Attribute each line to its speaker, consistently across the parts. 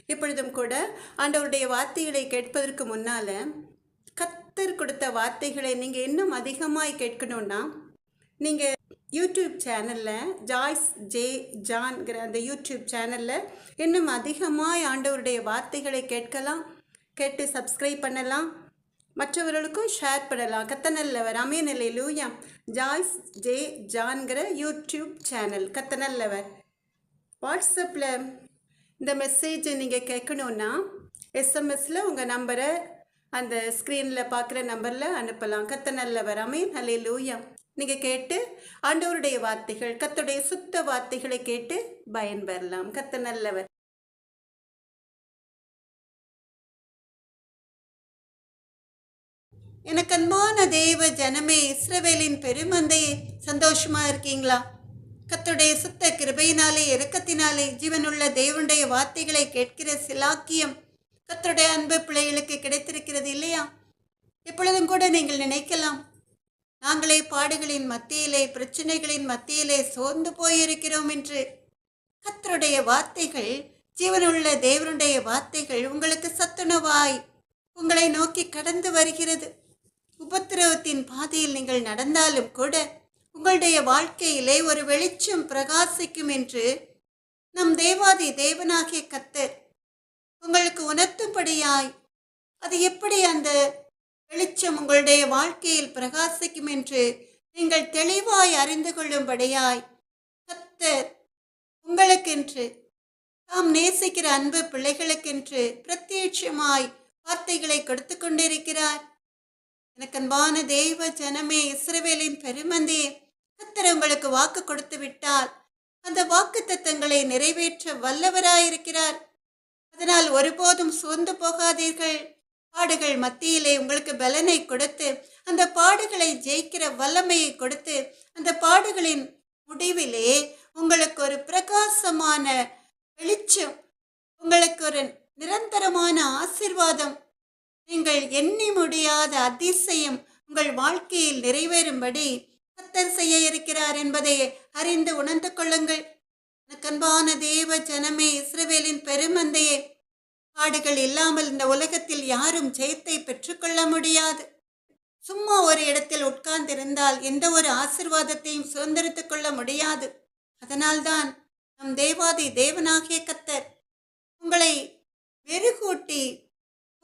Speaker 1: இப்பொழுதும் கூட ஆண்டவருடைய வார்த்தைகளை கேட்பதற்கு முன்னால கர்த்தர் கொடுத்த வார்த்தைகளை நீங்க இன்னும் அதிகமாய் கேட்கணும்னா நீங்க யூடியூப் சேனலில் ஜாய்ஸ் ஜே ஜான்கிற அந்த யூடியூப் சேனலில் இன்னும் அதிகமாய் ஆண்டவருடைய வார்த்தைகளை கேட்கலாம், கேட்டு சப்ஸ்கிரைப் பண்ணலாம், மற்றவர்களுக்கும் ஷேர் பண்ணலாம். கத்தனல்லவர். ஆமென், அல்லேலூயா. ஜாய்ஸ் ஜே ஜான்கிற யூடியூப் சேனல் கத்தனல்லவர். வாட்ஸ்அப்பில் இந்த மெசேஜை நீங்கள் கேட்கணுன்னா எஸ்எம்எஸில் உங்கள் நம்பரை அந்த ஸ்க்ரீனில் பார்க்குற நம்பரில் அனுப்பலாம். கத்தனல்லவர். ஆமென், அல்லேலூயா. நீங்கள் கேட்டு ஆண்டவருடைய வார்த்தைகள், கர்த்தருடைய சுத்த வார்த்தைகளை கேட்டு பயன்பெறலாம். கர்த்தர் நல்லவர். எனக்கு அன்பான தேவ ஜனமே, இஸ்ரவேலின் பெருமந்தையே, சந்தோஷமா இருக்கீங்களா? கர்த்தருடைய சுத்த கிருபையினாலே இரக்கத்தினாலே ஜீவனுள்ள தேவனுடைய வார்த்தைகளை கேட்கிற சிலாக்கியம் கர்த்தருடைய அன்பு பிள்ளைகளுக்கு கிடைத்திருக்கிறது இல்லையா? எப்பொழுதும் கூட நீங்கள் நினைக்கலாம், நாங்களே பாடுகளின் மத்தியிலே, பிரச்சனைகளின் மத்தியிலே சோர்ந்து போயிருக்கிறோம் என்று. கர்த்தருடைய வார்த்தைகள், ஜீவனுள்ள தேவனுடைய வார்த்தைகள் உங்களுக்கு சத்துணவாய் உங்களை நோக்கி கடந்து வருகிறது. உபத்திரவத்தின் பாதையில் நீங்கள் நடந்தாலும் கூட உங்களுடைய வாழ்க்கையிலே ஒரு வெளிச்சம் பிரகாசிக்கும் என்று நம் தேவாதி தேவனாகிய கர்த்தர் உங்களுக்கு உணர்த்தும்படியாய், அது எப்படி அந்த வெளிச்சம் உங்களுடைய வாழ்க்கையில் பிரகாசிக்கும் என்று நீங்கள் தெளிவாய் அறிந்து கொள்ளும்படியாய் கர்த்தர் உங்களுக்கென்று, தாம் நேசிக்கிற அன்பு பிள்ளைகளுக்கென்று பிரத்யட்சமாய் வார்த்தைகளை கொடுத்து கொண்டிருக்கிறார். எனக்கு அன்பான தெய்வ ஜனமே, இஸ்ரவேலின் பெருமந்தியே, கர்த்தர் உங்களுக்கு வாக்கு கொடுத்து விட்டால் அந்த வாக்கு தத்தங்களை நிறைவேற்ற வல்லவராயிருக்கிறார். அதனால் ஒருபோதும் சோர்ந்து போகாதீர்கள். பாடுகள் மத்தியிலே உங்களுக்கு பலனை கொடுத்து, அந்த பாடுகளை ஜெயிக்கிற வல்லமையை கொடுத்து, அந்த பாடுகளின் முடிவிலே உங்களுக்கு ஒரு பிரகாசமான வெளிச்சம், உங்களுக்கு ஒரு நிரந்தரமான ஆசீர்வாதம், நீங்கள் எண்ணி முடியாத அதிசயம் உங்கள் வாழ்க்கையில் நிறைவேறும்படி கர்த்தர் செய்ய இருக்கிறார் என்பதை அறிந்து உணர்ந்து கொள்ளுங்கள். அன்பான தேவ ஜனமே, இஸ்ரவேலின் பெருமந்தையே, பாடுகள் இல்லாமல் இந்த உலகத்தில் யாரும் ஜெயத்தை பெற்றுக்கொள்ள முடியாது. சும்மா ஒரு இடத்தில் உட்கார்ந்திருந்தால் எந்த ஒரு ஆசீர்வாதத்தையும் சுதந்திரித்துக் கொள்ள முடியாது. அதனால்தான் நம் தேவாதி தேவனாகிய கர்த்தர் உங்களை வெறுகூட்டி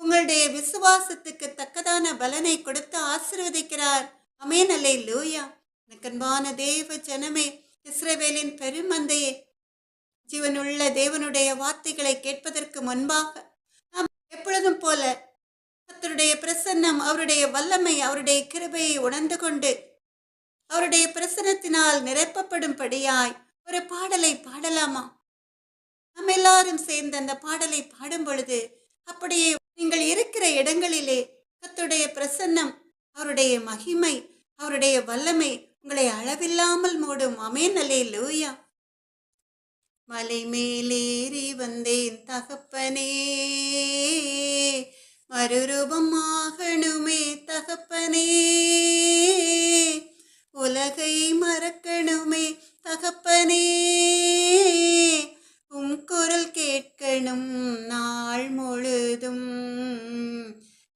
Speaker 1: உங்களுடைய விசுவாசத்துக்கு தக்கதான பலனை கொடுத்து ஆசீர்வதிக்கிறார். ஆமென், அல்லேலூயா. எனக்கு அன்பான தேவ ஜனமே, இஸ்ரவேலின் பெருமந்தையே, ஜீவனுள்ள தேவனுடைய வார்த்தைகளை கேட்பதற்கு முன்பாக நாம் எப்பொழுதும் போல கர்த்தருடைய பிரசன்னம், அவருடைய வல்லமை, அவருடைய கிருபையை உணர்ந்து கொண்டு அவருடைய பிரசன்னத்தினால் நிரப்பப்படும்படியாய் ஒரு பாடலை பாடலாமா? நம்ம எல்லாரும் சேர்ந்து அந்த பாடலை பாடும் பொழுது அப்படியே நீங்கள் இருக்கிற இடங்களிலே கர்த்தருடைய பிரசன்னம், அவருடைய மகிமை, அவருடைய வல்லமை உங்களை அளவில்லாமல் மூடும். ஆமென், அல்லேலூயா. மலை மேலேறி வந்தேன் தகப்பனே, மறுரூபம் ஆகணுமே தகப்பனே, உலகை மறக்கணுமே தகப்பனே, உம் குரல் கேட்கணும் நாள் முழுதும்,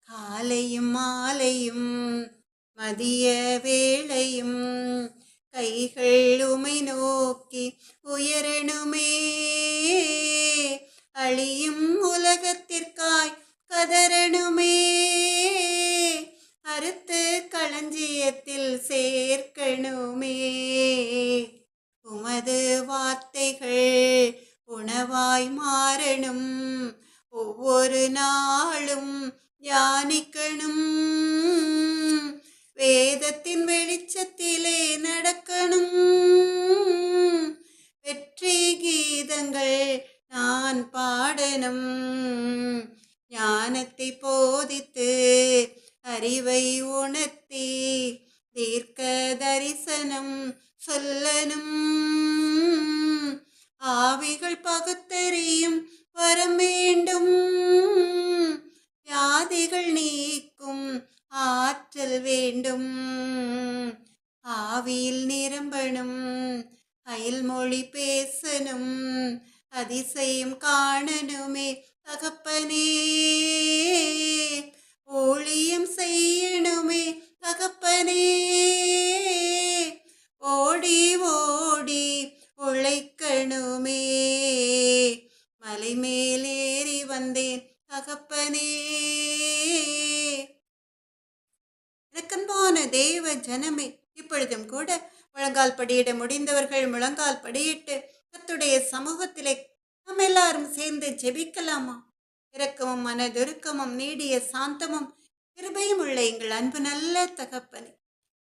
Speaker 1: காலையும் மாலையும் மதிய வேளையும் கைகள் உமை நோக்கி உயரணுமே, அழியும் உலகத்திற்காய் கதறணுமே, அறுத்து களஞ்சியத்தில் சேர்க்கணுமே, உமது வார்த்தைகள் உணவாய் மாறணும், ஒவ்வொரு நாளும் தியானிக்கணும், வேதத்தின் வெளிச்சத்திலே நடக்கணும், வெற்றி கீதங்கள் நான் பாடணும், ஞானத்தை போதித்து அறிவை உணர்த்தி தீர்க்க தரிசனம் சொல்லணும், ஆவிகள் பகுத்தறியும் வரம் வேண்டும், வியாதிகள் நீக்கும் ஆற்றல் வேண்டும், ஆவியில் நிரம்பணும், அயல்மொழி பேசணும், அதிசயம் காணணுமே தகப்பனே, ஊழியம் செய்யணுமே தகப்பனே, ஓடி ஓடி உழைக்கணுமே, மலை மேலேறி வந்தேன் தகப்பனே. இரக்கன்பான தேவ ஜனமே, இப்பொழுதும் கூட முழங்கால் படியிட முடிந்தவர்கள் முழங்கால் படியிட்டு கர்த்தருடைய சமூகத்திலே நாம் எல்லாரும் சேர்ந்து ஜெபிக்கலாமா? இரக்கமும் மனதுருக்கமும் நீடிய சாந்தமும் கிருபையும் உள்ள எங்கள் அன்பு நல்ல தகப்பனே,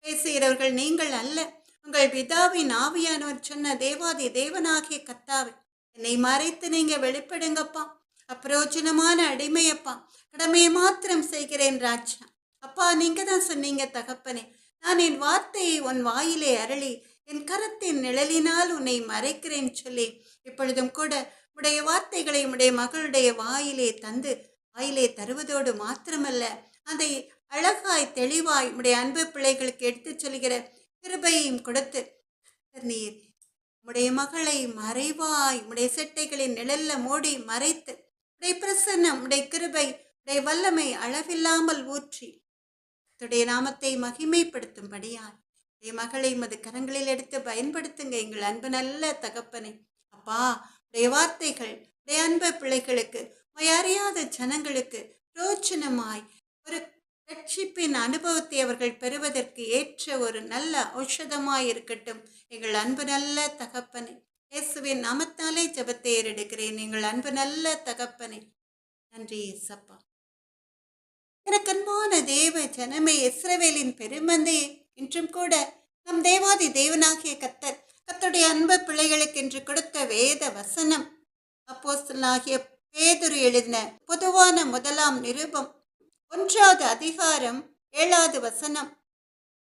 Speaker 1: பேசுகிறவர்கள் நீங்கள் அல்ல, உங்கள் பிதாவின் ஆவியானவர் சொன்ன தேவாதி தேவனாகிய கர்த்தாவே, என்னை மறைத்து நீங்க வெளிப்படுங்கப்பா. அப்பிரோஜனமான அடிமையப்பா, கடமையை மாத்திரம் செய்கிறேன் ராஜா. அப்பா, நீங்க தான் சொன்னீங்க தகப்பனே, நான் என் வார்த்தையை உன் வாயிலே அருளி என் கரத்தின் நிழலினால் உன்னை மறைக்கிறேன் சொல்லி, இப்பொழுதும் கூட உடைய வார்த்தைகளை உடைய மகளுடைய வாயிலே தந்து வாயிலே தருவதோடு மாத்திரமல்ல, அதை அழகாய் தெளிவாய் உடைய அன்பு பிள்ளைகளுக்கு எடுத்துச் சொல்கிற கிருபையையும் கொடுத்து, நீர் உடைய மகளை மறைவாய் உடைய செட்டைகளின் நிழல்ல மூடி மறைத்து உடைய பிரசன்னம் உடைய கிருபை உடைய வல்லமை அளவில்லாமல் ஊற்றி உடைய நாமத்தை மகிமைப்படுத்தும்படியால் உடைய மகளை மது கரங்களில் எடுத்து பயன்படுத்துங்க எங்கள் அன்பு நல்ல தகப்பனை. அப்பா, உடைய வார்த்தைகள் உடைய அன்பு பிள்ளைகளுக்கு அறியாத ஜனங்களுக்கு பிரோஜனமாய் ஒரு ரட்சிப்பின் அனுபவத்தை அவர்கள் பெறுவதற்கு ஏற்ற ஒரு நல்ல ஔஷதமாய் இருக்கட்டும் எங்கள் அன்பு நல்ல தகப்பனை. இயேசுவின் நாமத்தாலே ஜெபத்தை ஏறெடுக்கிறேன் எங்கள் அன்பு நல்ல தகப்பனை. நன்றி இயேசப்பா. எனக்கு அன்பான தேவ ஜனமே, இஸ்ரவேலின் பெருமந்தையே, இன்றும் கூட நம் தேவாதி தேவனாகிய கர்த்தருடைய அன்பு பிள்ளைகளுக்கு என்று கொடுத்த வேத வசனம் அப்போஸ்தலனாகிய பேதுரு எழுதின பொதுவான முதலாம் நிருபம் 1வது அதிகாரம் 7வது வசனம்.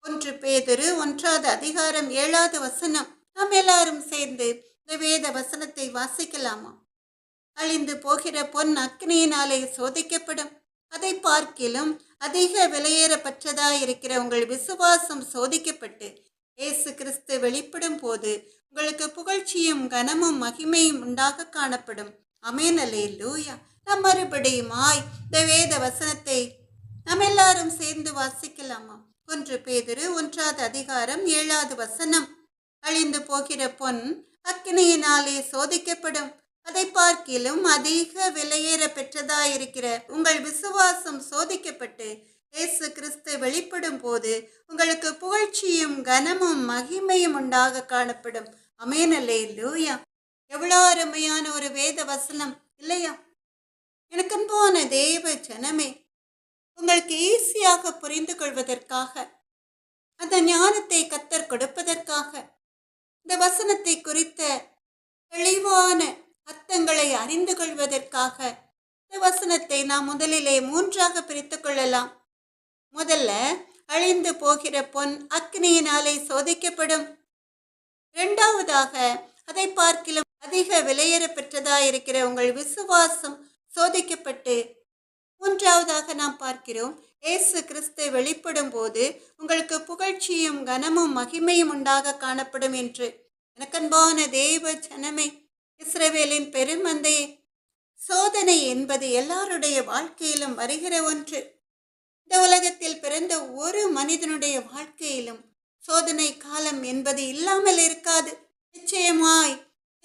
Speaker 1: 1 பேதுரு 1வது அதிகாரம் 7வது வசனம். நாம் எல்லாரும் சேர்ந்து இந்த வேத வசனத்தை வாசிக்கலாமா? அழிந்து போகிற பொன் அக்னியினாலே சோதிக்கப்படும், அதை பார்க்கிலும் அதிக விலையேறப்பட்டதாயிருக்கிற உங்கள் விசுவாசம் சோதிக்கப்பட்டு இயேசு கிறிஸ்து வெளிப்படும் போது உங்களுக்கு புகழ்ச்சியும் கனமும் மகிமையும் உண்டாக காணப்படும். ஆமென், அல்லேலூயா. நாம் மறுபடியுமாய் இந்த வேத வசனத்தை நாம் எல்லாரும் சேர்ந்து வாசிக்கலாமா? 1 பேதுரு 1வது அதிகாரம் 7வது வசனம். அழிந்து போகிற பொன் அக்கினியினாலே சோதிக்கப்படும், அதை பார்க்கிலும் அதிக விலையேற பெற்றதாயிருக்கிற உங்கள் விசுவாசம் சோதிக்கப்பட்டு இயேசு கிறிஸ்து வெளிப்படும் போது உங்களுக்கு புகழ்ச்சியும் கனமும் மகிமையும் உண்டாக காணப்படும். ஆமென், அல்லேலூயா. எவ்வளோ அருமையான ஒரு வேத வசனம் இல்லையா? எனக்கு அன்பான தேவ ஜனமே, உங்களுக்கு ஈஸியாக புரிந்து கொள்வதற்காக, அந்த ஞானத்தை கர்த்தர் கொடுப்பதற்காக, இந்த வசனத்தை குறித்த தெளிவான அர்த்தங்களை அறிந்து கொள்வதற்காக இந்த வசனத்தை நாம் முதலிலே 3ஆக பிரித்து கொள்ளலாம். முதல்ல, அழிந்து போகிற பொன் அக்னியினாலே சோதிக்கப்படும். 2வதாக, அதை பார்க்கிலும் அதிக விலையேற பெற்றதாயிருக்கிற உங்கள் விசுவாசம் சோதிக்கப்பட்டு. 3வதாக நாம் பார்க்கிறோம், இயேசு கிறிஸ்து வெளிப்படும் போது உங்களுக்கு புகழ்ச்சியும் கனமும் மகிமையும் உண்டாக காணப்படும் என்று. எனக்கன்பான தேவ ஜனமே, இஸ்ரவேலின் பெருமந்தையே, சோதனை என்பது எல்லாருடைய வாழ்க்கையிலும் வருகிற ஒன்று. இந்த உலகத்தில் பிறந்த ஒரு மனிதனுடைய வாழ்க்கையிலும் சோதனை காலம் என்பது இல்லாமல் இருக்காது. நிச்சயமாய்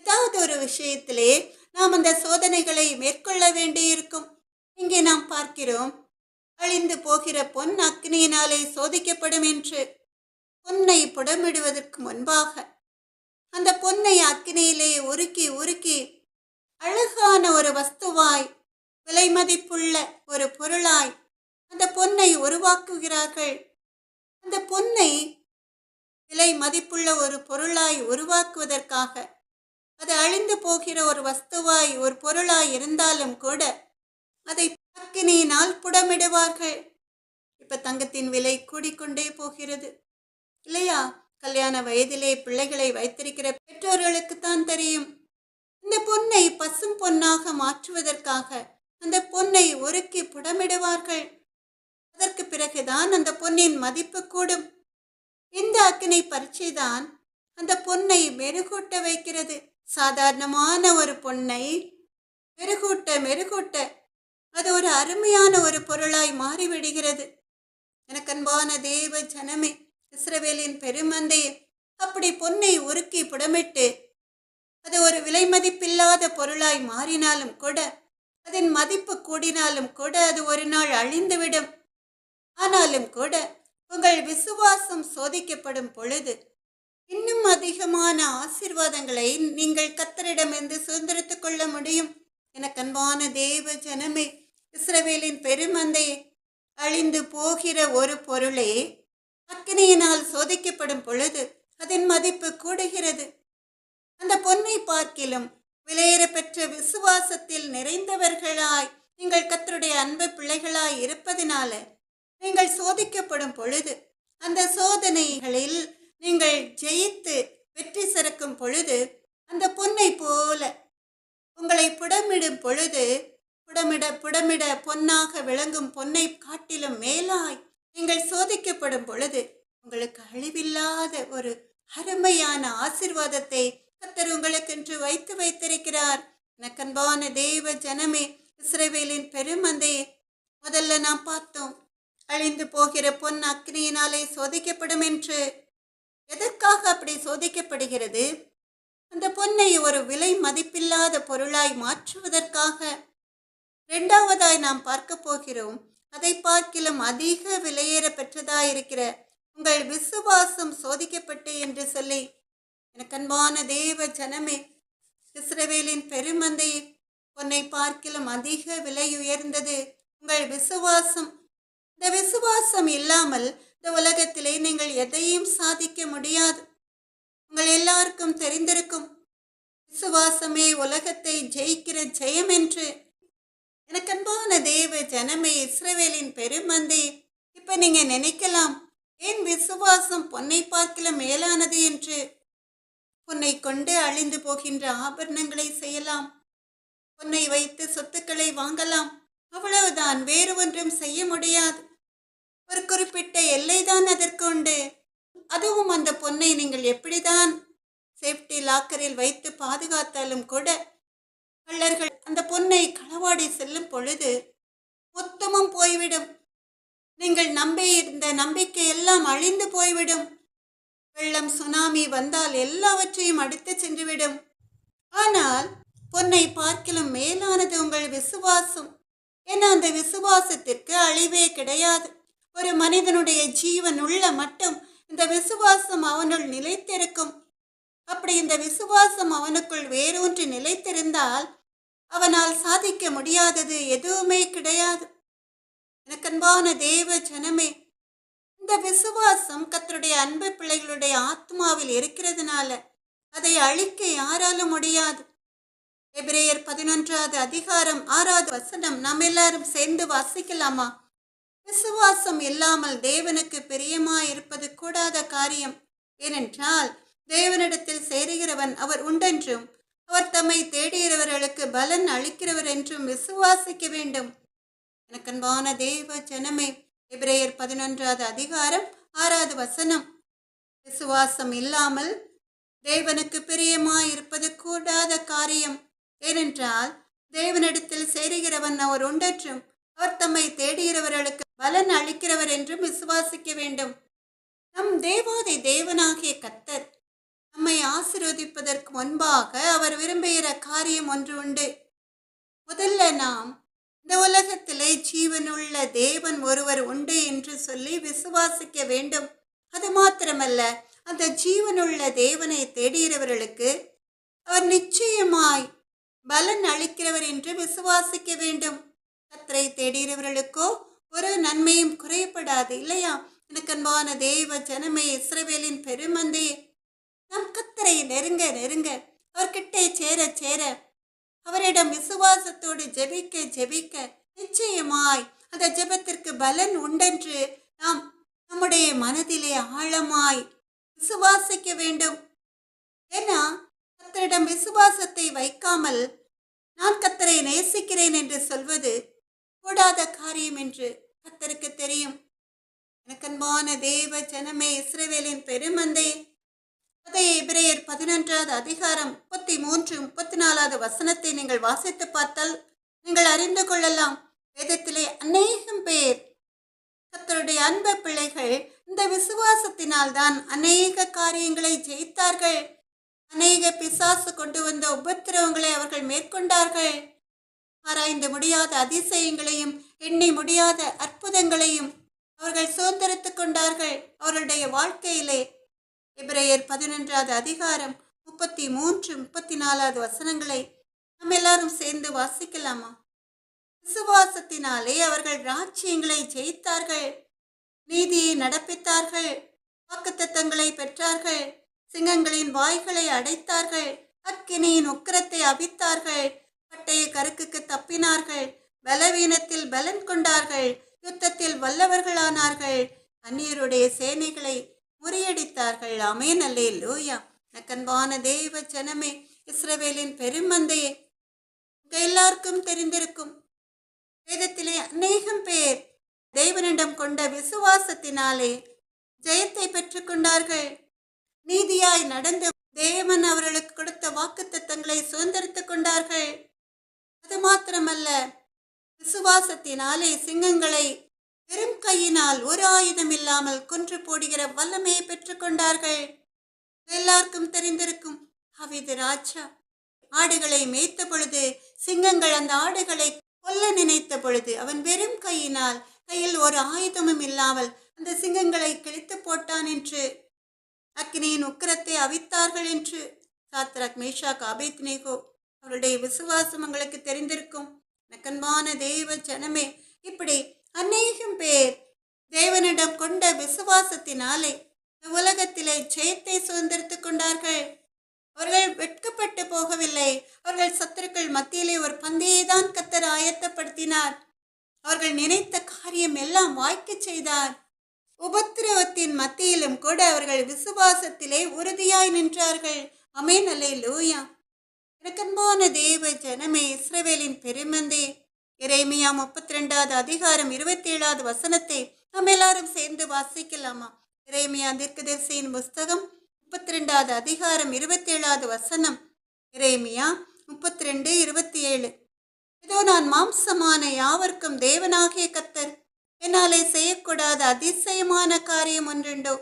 Speaker 1: ஏதாவது ஒரு விஷயத்திலே நாம் அந்த சோதனைகளை மேற்கொள்ள வேண்டியிருக்கும். இங்கே நாம் பார்க்கிறோம், அழிந்து போகிற பொன் அக்னியினாலே சோதிக்கப்படும் என்று. பொன்னை புடமிடுவதற்கு முன்பாக அந்த பொன்னை அக்னியிலே உருக்கி உருக்கி அழகான ஒரு வஸ்துவாய், விலை மதிப்புள்ள ஒரு பொருளாய் அந்த பொன்னை உருவாக்குகிறார்கள். அந்த பொன்னை விலை மதிப்புள்ள ஒரு பொருளாய் உருவாக்குவதற்காக, அது அழிந்து போகிற ஒரு வஸ்துவாய் ஒரு பொருளாய் இருந்தாலும் கூட அதை அக்கினியினால் புடமிடுவார்கள். இப்ப தங்கத்தின் விலை கூடிக்கொண்டே போகிறது இல்லையா? கல்யாண வயதிலே பிள்ளைகளை வைத்திருக்கிற பெற்றோர்களுக்குத்தான் தெரியும். இந்த பொன்னை பசும் பொன்னாக மாற்றுவதற்காக அந்த பொன்னை உருக்கி புடமிடுவார்கள். அதற்கு பிறகுதான் அந்த பொன்னின் மதிப்பு கூடும். இந்த அக்கினி பரீட்சைதான் அந்த பொன்னை மெருகூட்ட வைக்கிறது. சாதாரணமான ஒரு பொன்னை மெருகூட்ட மெருகூட்ட அது ஒரு அருமையான ஒரு பொருளாய் மாறிவிடுகிறது. எனக்கு அன்பான தேவ ஜனமே, இஸ்ரவேலின் பெருமந்தையே, அப்படி பொன்னை உருக்கி புடமிட்டு அது ஒரு விலை மதிப்பில்லாத பொருளாய் மாறினாலும் கூட, அதன் மதிப்பு கூடினாலும் கூட அது ஒரு நாள் அழிந்துவிடும். ஆனாலும் கூட உங்கள் விசுவாசம் சோதிக்கப்படும் பொழுது இன்னும் அதிகமான ஆசீர்வாதங்களை நீங்கள் கர்த்தரிடமிருந்து சுதந்திரித்துக் கொள்ள முடியும். எனக்கு அன்பான தேவ ஜனமே, இஸ்ரவேலின் பெருமந்தையே, அழிந்து போகிற ஒரு பொருளே அக்கினியினால் சோதிக்கப்படும் பொழுது அதன் மதிப்பு கூடுகிறது. அந்த பொன்னை பார்க்கிலும் விலையேற பெற்ற விசுவாசத்தில் நிறைந்தவர்களாய் நீங்கள் கர்த்தருடைய அன்பு பிள்ளைகளாய் இருப்பதினால நீங்கள் சோதிக்கப்படும் பொழுது, அந்த சோதனைகளில் நீங்கள் ஜெயித்து வெற்றி சிறக்கும் பொழுது, அந்த பொன்னை போல உங்களை புடமிடும் பொழுது, புடமிட புடமிட பொன்னாக விளங்கும் பொன்னை காட்டிலும் மேலாய் நீங்கள் சோதிக்கப்படும் பொழுது உங்களுக்கு அழிவில்லாத ஒரு அருமையான ஆசீர்வாதத்தை கர்த்தர் உங்களுக்கென்று வைத்து வைத்திருக்கிறார். எனக்கன்பான தேவ ஜனமே, இஸ்ரவேலின் பெருமந்தையே, முதல்ல நாம் பார்த்தோம், அழிந்து போகிற பொன் அக்னியினாலே சோதிக்கப்படும் என்று. எதற்காக அப்படி சோதிக்கப்படுகிறது? அந்த பொன்னை ஒரு விலை மதிப்பில்லாத பொருளாய் மாற்றுவதற்காக. இரண்டாவதாய் நாம் பார்க்க போகிறோம், அதை பார்க்கிலும் அதிக விலையேற பெற்றதாயிருக்கிற உங்கள் விசுவாசம் சோதிக்கப்பட்டு என்று சொல்லி. எனக்கு அன்பான தேவ ஜனமே, இஸ்ரவேலின் பெருமந்தையே, பொன்னை பார்க்கிலும் அதிக விலை உயர்ந்தது உங்கள் விசுவாசம். இந்த விசுவாசம் இல்லாமல் இந்த உலகத்திலே நீங்கள் எதையும் சாதிக்க முடியாது. உங்கள் எல்லாருக்கும் தெரிந்திருக்கும், விசுவாசமே உலகத்தை ஜெயிக்கிற ஜெயம் என்று. எனக்கு அன்பான தேவ ஜனமே, இஸ்ரவேலின் பெருமந்தை, இப்ப நீங்க நினைக்கலாம், ஏன் விசுவாசம் பொன்னை பார்க்கிலும் மேலானது என்று. பொன்னை கொண்டு அழிந்து போகின்ற ஆபரணங்களை செய்யலாம், பொன்னை வைத்து சொத்துக்களை வாங்கலாம், அவ்வளவுதான், வேறு ஒன்றும் செய்ய முடியாது. ஒரு குறிப்பிட்ட எல்லைதான் அதற்கு உண்டு. அதுவும் அந்த பொன்னை நீங்கள் எப்படிதான் சேஃப்டி லாக்கரில் வைத்து பாதுகாத்தாலும் கூட கள்ளர்கள் அந்த பொன்னை களவாடி செல்லும் பொழுது மொத்தமும் போய்விடும். நீங்கள் நம்பி இருந்த நம்பிக்கை எல்லாம் அழிந்து போய்விடும். வெள்ளம் சுனாமி வந்தால் எல்லாவற்றையும் அடித்து சென்றுவிடும். ஆனால் பொன்னை பார்க்கிலும் மேலானது உங்கள் விசுவாசம். ஏன்னா அந்த விசுவாசத்திற்கு அழிவே கிடையாது. ஒரு மனிதனுடைய ஜீவன் உள்ள மட்டும் இந்த விசுவாசம் அவனுள் நிலைத்திருக்கும். அப்படி இந்த விசுவாசம் அவனுக்குள் வேரூன்றி நிலைத்திருந்தால் அவனால் சாதிக்க முடியாதது எதுவுமே கிடையாது. எனக்கன்பான தேவ ஜனமே, இந்த விசுவாசம் கர்த்தருடைய அன்பு பிள்ளைகளுடைய ஆத்மாவில் இருக்கிறதுனால அதை அழிக்க யாராலும் முடியாது. எபிரேயர் 11வது அதிகாரம் 6வது வசனம் நாம் எல்லாரும் சேர்ந்து வாசிக்கலாமா? விசுவாசம் இல்லாமல் தேவனுக்கு பிரியமாயிருப்பது கூடாத காரியம். ஏனென்றால் தேவனிடத்தில் சேருகிறவன் அவர் உண்டென்றும் அவர் தம்மை தேடுகிறவர்களுக்கு பலன் அளிக்கிறவர் என்றும் விசுவாசிக்க வேண்டும். எனக்கன்பான தேவ ஜனமே, எபிரேயர் 11வது அதிகாரம் 6வது வசனம், விசுவாசம் இல்லாமல் தேவனுக்கு பிரியமாயிருப்பது கூடாத காரியம். ஏனென்றால் தேவனிடத்தில் சேருகிறவன் அவர் உண்டென்றும் அவர் தம்மை தேடுகிறவர்களுக்கு பலன் அளிக்கிறவர் என்றும் விசுவாசிக்க வேண்டும். நம் தேவாதி தேவனாகிய கர்த்தர் நம்மை ஆசீர்வதிப்பதற்கு முன்பாக அவர் விரும்புகிற காரியம் ஒன்று உண்டு. முதல்ல நாம் இந்த உலகத்திலே ஜீவனுள்ள தேவன் ஒருவர் உண்டு என்று சொல்லி விசுவாசிக்க வேண்டும். அது மாத்திரமல்ல, அந்த ஜீவனுள்ள தேவனை தேடுகிறவர்களுக்கு அவர் நிச்சயமாய் பலன் அளிக்கிறவர் என்று விசுவாசிக்க வேண்டும். கர்த்தரை தேடுகிறவர்களுக்கோ ஒரு நன்மையும் குறையப்படாது, இல்லையா? எனக்கு அன்பான தேவ ஜனமே, இஸ்ரவேலின் பெருமந்தையே, நம் கர்த்தரை நெருங்க நெருங்க, அவர்கிட்ட சேர சேர, அவரிடம் விசுவாசத்தோடு ஜெபிக்க ஜெபிக்க நிச்சயமாய் அந்த ஜெபத்திற்கு பலன் உண்டென்று நாம் நம்முடைய மனதிலே ஆழமாய் விசுவாசிக்க வேண்டும். ஏன்னா கர்த்தரிடம் விசுவாசத்தை வைக்காமல் நான் கர்த்தரை நேசிக்கிறேன் என்று சொல்வது கூடாத காரியம் என்று கர்த்தருக்கு தெரியும். எனக்கன்பான தேவ ஜனமே, இஸ்ரவேலின் பெருமந்தை, அதே எபிரேயர் 11வது அதிகாரம் 33 34வது வசனத்தை நீங்கள் வாசித்து பார்த்தால் நீங்கள் அறிந்து கொள்ளலாம். வேதத்திலே அநேகம் பேர் கர்த்தருடைய அன்பு பிள்ளைகள் இந்த விசுவாசத்தினால் தான் அநேக காரியங்களை ஜெயித்தார்கள். அநேக பிசாசு கொண்டு வந்த உபத்திரவங்களை அவர்கள் மேற்கொண்டார்கள். ஆராய்ந்து முடியாத அதிசயங்களையும் எண்ணி முடியாத அற்புதங்களையும் அவர்கள் சுதந்திரித்துக் கொண்டார்கள் அவர்களுடைய வாழ்க்கையிலே. எபிரேயர் 11வது அதிகாரம் 33 34வது வசனங்களை நம்ம எல்லாரும் சேர்ந்து வாசிக்கலாமா? விசுவாசத்தினாலே அவர்கள் ராஜ்யங்களை ஜெயித்தார்கள், நீதியை நடப்பித்தார்கள், வாக்குத்தத்தங்களை பெற்றார்கள், சிங்கங்களின் வாய்களை அடைத்தார்கள், அக்கினியின் உக்கிரத்தை அவித்தார்கள், பட்டய கருக்குக்கு தப்பினார்கள், பலவீனத்தில் பலன் கொண்டார்கள், யுத்தத்தில் வல்லவர்களானார்கள், அந்நியருடைய சேனைகளை முறியடித்தார்கள். ஆமென், அல்லேலூயா. நக்கன்பான தேவ ஜனமே, இஸ்ரவேலின் பெருமந்தையே, எல்லாருக்கும் தெரிந்திருக்கும் வேதத்திலே அநேகம் பேர் தேவனிடம் கொண்ட விசுவாசத்தினாலே ஜெயத்தை பெற்றுக்கொண்டார்கள். நீதியாய் நடந்து தேவன் அவர்களுக்கு கொடுத்த வாக்குத்தத்தங்களை சுதந்திரித்துக் கொண்டார்கள். அது மாத்திரமல்ல, விசுவாசத்தினாலே சிங்கங்களை வெறும் கையினால் ஒரு ஆயுதம் இல்லாமல் கொன்று போடுகிற வல்லமையை பெற்றுக்கொண்டார்கள். எல்லாருக்கும் தெரிந்திருக்கும் தாவீது ராஜா ஆடுகளை மேய்த்த பொழுது சிங்கங்கள் அந்த ஆடுகளை கொல்ல நினைத்த பொழுது அவன் வெறும் கையில் ஒரு ஆயுதமும் இல்லாமல் அந்த சிங்கங்களை கிழித்து போட்டான் என்று, அக்கினியின் உக்கிரத்தை அவித்தார்கள் என்று சாத்ராக், மேஷாக், ஆபேத்நேகோ அவருடைய விசுவாசம் உங்களுக்கு தெரிந்திருக்கும். நக்கன்பான தேவ ஜனமே, இப்படி அநேகம் பேர் தேவனிடம் கொண்ட விசுவாசத்தினாலே உலகத்திலே ஜெயத்தை சுதந்திரித்துக் கொண்டார்கள். அவர்கள் வெட்கப்பட்டு போகவில்லை. அவர்கள் சத்துருக்கள் மத்தியிலே ஒரு பந்தையை தான் கர்த்தர் ஆயத்தப்படுத்தினார். அவர்கள் நினைத்த காரியம் எல்லாம் வாய்க்க செய்தார். உபத்திரவத்தின் மத்தியிலும் கூட அவர்கள் விசுவாசத்திலே உறுதியாய் நின்றார்கள். ஆமென், அல்லேலூயா. அன்பான தேவ ஜனமே, இஸ்ரவேலின் பெருமந்தே, எரேமியா 32வது அதிகாரம் 27வது வசனத்தை நாம் எல்லாரும் சேர்ந்து வாசிக்கலாமா? எரேமியா தீர்க்கதரிசியின் புஸ்தகம் 32வது அதிகாரம் 27வது வசனம். எரேமியா 32:27. இதோ நான் மாம்சமான யாவர்க்கும் தேவனாகிய கர்த்தர், என்னாலே செய்யக்கூடாத அதிசயமான காரியம் ஒன்றுண்டோ?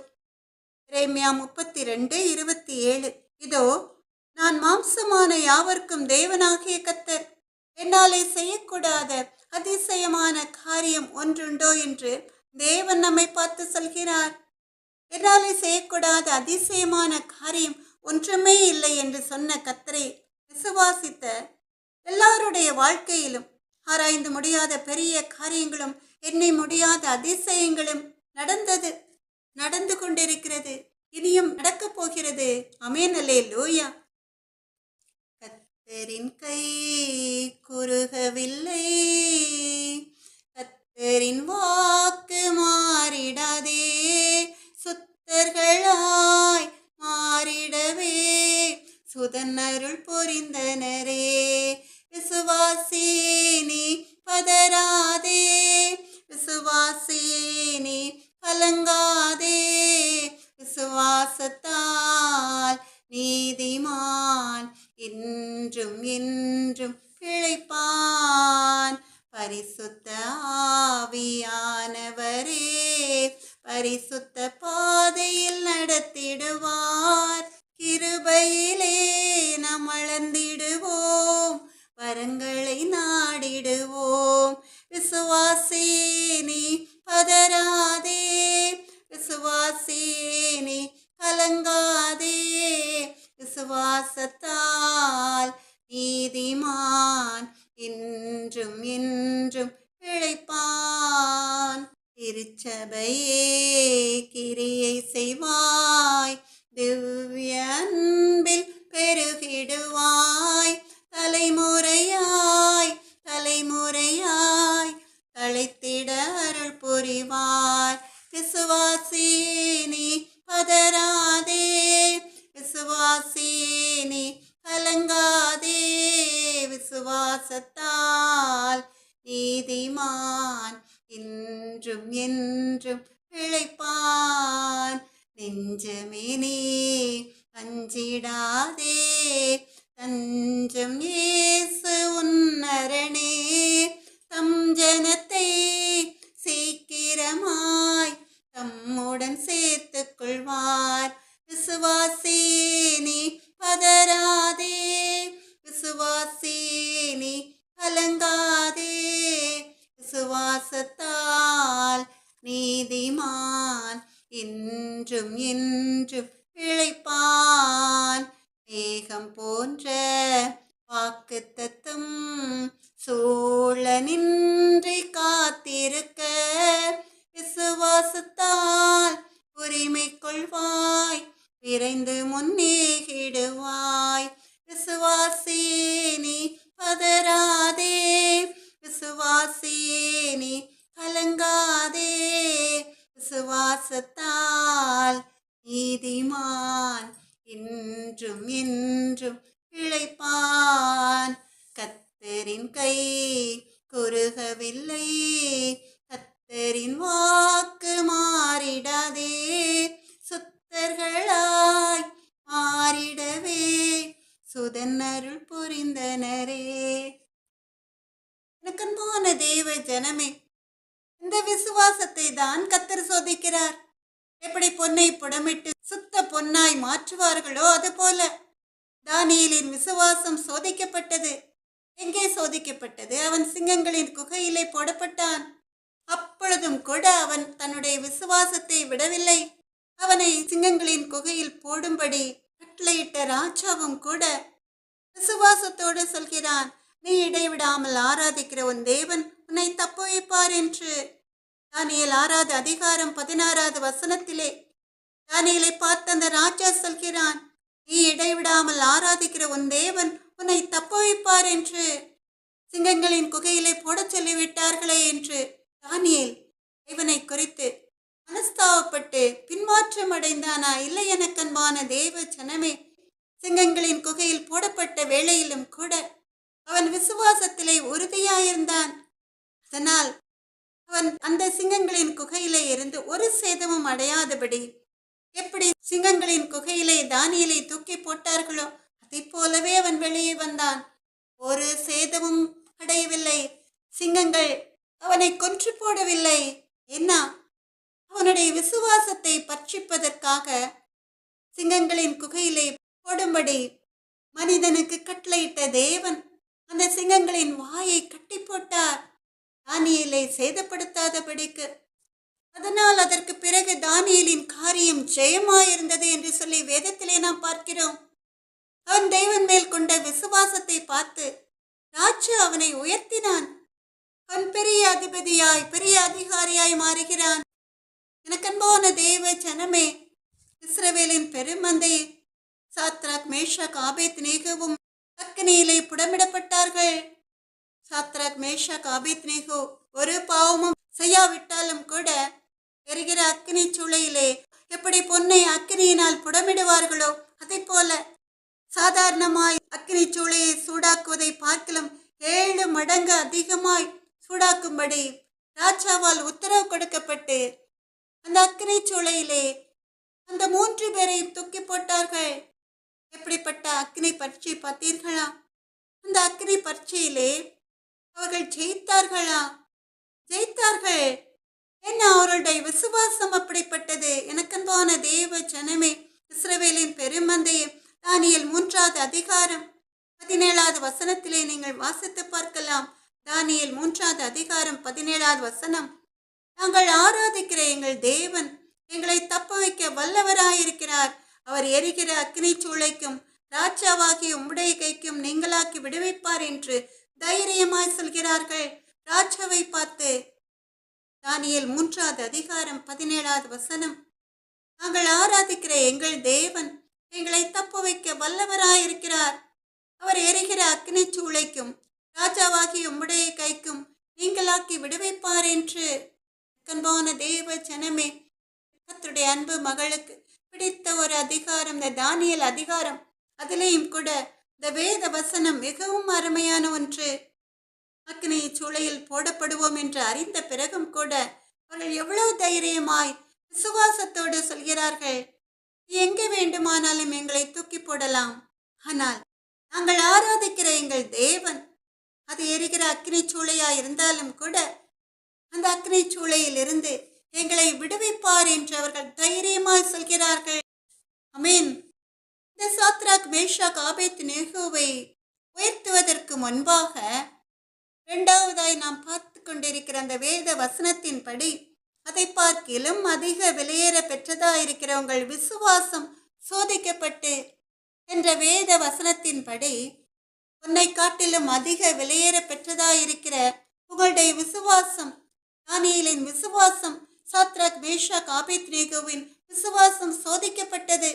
Speaker 1: எரேமியா 32:27. இதோ நான் மாம்சமான யாவர்க்கும் தேவனாகிய கர்த்தர், என்னாலே செய்யக்கூடாத அதிசயமான காரியம் ஒன்றுண்டோ என்று தேவன் நம்மை பார்த்து சொல்கிறார். என்னாலே செய்யக்கூடாத அதிசயமான காரியம் ஒன்றுமே இல்லை என்று சொன்ன கர்த்தரை விசுவாசித்த எல்லாருடைய வாழ்க்கையிலும் ஆராய்ந்து முடியாத பெரிய காரியங்களும் எண்ணி முடியாத அதிசயங்களும் நடந்து கொண்டிருக்கிறது, இனியும் நடக்கப் போகிறது. ஆமென், அல்லேலூயா. கர்த்தரின் கை குறுகவில்லை, கர்த்தரின் வாக்கு மாறிடாதே, சுத்தர்களாய் மாறிடவே சுதனருள் பொரிந்தனரே. விசுவாசி நீ பதறாதே, விசுவாசி நீ கலங்காதே, விசுவாசத்தால் நீதிமான் என்றும் என்றும் பிழைப்பான். பரிசுத்த ஆவியானவரே பரிசுத்த பாதையில் நடத்திடுவார். கிருபையிலே நாம் வளர்ந்திடுவோம், வரங்களை நாடிடுவோம். விசுவாசி நீ பதறாதே, விசுவாசி நீ கலங்காதே, விசுவாசத்தால் நீதிமான் என்றும் என்றும் பிழைப்பான். திருச்சபையே கிரியை செய்வாய், திவ்ய அன்பில் பெருகிடுவாய். தலைமுறையாய் தலைமுறையாய் தழைத்திட அருள் புரிவார். விசுவாசி நீ பதறாதே, விசுவாசி நீ கலங்காதே, விசுவாசத்தால் நீதிமான் என்றும் என்றும் பிழைப்பான். நெஞ்சமே நீ கலங்காதே, விசுவாசத்தால் நீதிமான் இன்றும் என்றும் பிழைப்பான். மேகம் போன்ற வாக்குத்தத்தம் சூழ நின்றி காத்திருக்க, விசுவாசத்தால் உரிமை கொள்வாய், விரைந்து முன்னேகிடுவாய். விசுவாசியே நீ பதறாதே, விசுவாசியே நீ கலங்காதே, விசுவாசத்தால் நீதிமான் இன்றும் என்றும் பிழைப்பான். கர்த்தரின் கை குறுகவில்லை, கர்த்தரின் வாக்கு மாறிடாதே, சுத்தர்களாய் மாறிடவே சுதன் அருள் புரிந்தனரே. எனக்கன்பான தேவ ஜனமே, இந்த விசுவாசத்தை தான் கர்த்தர் சோதிக்கிறார். எப்படி பொன்னை புடமிட்டு சுத்த பொன்னாய் மாற்றுவார்களோ அதுபோல தானியேலின் விசுவாசம் சோதிக்கப்பட்டது. எங்கே சோதிக்கப்பட்டது? அவன் சிங்கங்களின் குகையிலே போடப்பட்டான். அப்பொழுதும் கூட அவன் தன்னுடைய விசுவாசத்தை விடவில்லை. அவனை சிங்கங்களின் குகையில் போடும்படி கட்டளையிட்ட ராஜாவும் கூட விசுவாசத்தோடு சொல்கிறான், நீ இடைவிடாமல் ஆராதிக்கிற உன் தேவன் உன்னை தப்பு வைப்பார் என்று. தானியேல் 6வது அதிகாரம் 16வது வசனத்திலே தானியேலை பார்த்த அந்த ராஜா சொல்கிறான், நீ இடைவிடாமல் ஆராதிக்கிற உன் தேவன் உன்னை தப்பு வைப்பார் என்று. சிங்கங்களின் குகையிலே போட சொல்லிவிட்டார்களே என்று தானியேல் தேவனை குறித்து மனஸ்தாபப்பட்டு பின்மாற்றம் அடைந்தானா? இல்லை எனக்கன்பான தேவ ஜனமே, சிங்கங்களின் குகையில் போடப்பட்ட வேளையிலும் கூட அவன் விசுவாசத்திலே உறுதியாயிருந்தான். அதனால் அவன் அந்த சிங்கங்களின் குகையிலே இருந்து ஒரு சேதமும் அடையாதபடி, எப்படி சிங்கங்களின் குகையிலே தானியேலை தூக்கி போட்டார்களோ அதை போலவே அவன் வெளியே வந்தான். ஒரு சேதமும் அடையவில்லை. சிங்கங்கள் அவனை கொன்று போடவில்லை. என்ன? அவனுடைய விசுவாசத்தை பட்சிப்பதற்காக சிங்கங்களின் குகையிலே போடும்படி மனிதனுக்கு கட்டளையிட்ட தேவன் அந்த சிங்கங்களின் வாயை கட்டி போட்டார், தானியேலை சேதப்படுத்தாதபடிக்கு. அதனால் அதற்கு பிறகு தானியேலின் காரியம் ஜெயமாயிருந்தது என்று சொல்லி வேதத்திலே நாம் பார்க்கிறோம். அவன் தேவன் மேல் கொண்ட விசுவாசத்தை பார்த்து ராஜா அவனை உயர்த்தினான். அவன் பெரிய அதிபதியாய் பெரிய அதிகாரியாய் மாறுகிறான். எனக்கன்பான தேவ ஜனமே, இஸ்ரவேலின் பெருமந்தை சாத்ராக் மேஷாக் ஆபேத்நேகோவும் அக்கினியிலே புடமிடப்பட்டார்கள். சாத்ராக் மேஷாக் ஆபேத்நேகோ ஒரு பாவமும் செய்யாவிட்டாலும் கூட எரிகிற அக்கினி சூளையிலே எப்படி பொன்னை அக்கினியினால் புடமிடுவார்களோ அதை போல சாதாரணமாய் அக்கினி சூளையை சூடாக்குவதை பார்க்கலும் 7 மடங்கு அதிகமாய் சூடாக்கும்படி ராஜாவால் உத்தரவு கொடுக்கப்பட்டு அந்த அக்கினி சூளையிலே அந்த 3 பேரையும் தூக்கி போட்டார்கள். எப்படிப்பட்ட அக்கினி பரீட்சை பார்த்தீர்களா? அந்த அக்கினி பரீட்சையிலே அவர்கள் ஜெயித்தார்களா? ஜெயித்தார்கள். என்ன, அவர்களுடைய விசுவாசம் அப்படிப்பட்டது. எனக்கன்பான தேவ ஜனமே, இஸ்ரவேலின் பெருமந்தையே, தானியேல் 3வது அதிகாரம் 17வது வசனத்திலே நீங்கள் வாசித்து பார்க்கலாம். தானியேல் 3வது அதிகாரம் 17வது வசனம், நாங்கள் ஆராதிக்கிற எங்கள் தேவன் எங்களை தப்ப வைக்க வல்லவராயிருக்கிறார். அவர் எரிகிற அக்கினி சூளைக்கும் ராஜாவாகிய உம்முடைய கைக்கும் நீங்களாக்கி விடுவிப்பார் என்று தைரியமாய் சொல்கிறார்கள் ராஜாவை பார்த்து. தானியேல் 3வது அதிகாரம் 17வது வசனம், நாங்கள் ஆராதிக்கிற எங்கள் தேவன் எங்களை தப்ப வைக்க வல்லவராயிருக்கிறார். அவர் எரிகிற அக்கினி சூளைக்கும் ராஜாவாகிய உம்முடைய கைக்கும் நீங்களாக்கி விடுவிப்பார் என்று. அன்பான தேவ ஜனமே, கர்த்தருடைய அன்பு மகளுக்கு பிடித்த ஒரு அதிகாரம் இந்த தானியேல் அதிகாரம். அதிலேயும் கூட இந்த வேத வசனம் மிகவும் அருமையான ஒன்று. அக்கினி சூளையில் போடப்படுவோம் என்று அறிந்த பிறகும் கூட அவர்கள் எவ்வளவு தைரியமாய் விசுவாசத்தோடு சொல்கிறார்கள், எங்கே வேண்டுமானாலும் எங்களை தூக்கி போடலாம், ஆனால் நாங்கள் ஆராதிக்கிற எங்கள் தேவன் அது எரிகிற அக்கினி சூளையா இருந்தாலும் கூட அந்த அக்கினி சூளையில் இருந்து எங்களை விடுவிப்பார் என்று அவர்கள் தைரியமாய் சொல்கிறார்கள். ஆமென். இந்த சாத்ராக் மேஷாக் ஆபேத்நேகோவை உயர்த்துவதற்கு முன்பாக இரண்டாவதாய் நாம் பார்த்து கொண்டிருக்கிற அந்த வேத வசனத்தின்படி அதை பார்க்கிலும் அதிக விலையேற பெற்றதாயிருக்கிற உங்கள் விசுவாசம் சோதிக்கப்பட்டு என்ற வேத வசனத்தின்படி உன்னை காட்டிலும் அதிக விலையேற பெற்றதாயிருக்கிற உங்களுடைய விசுவாசம், தானியேலின் விசுவாசம், சாத்ராக் மேஷாக் ஆபேத்நேகோவின் விசுவாசம் சோதிக்கப்பட்டது.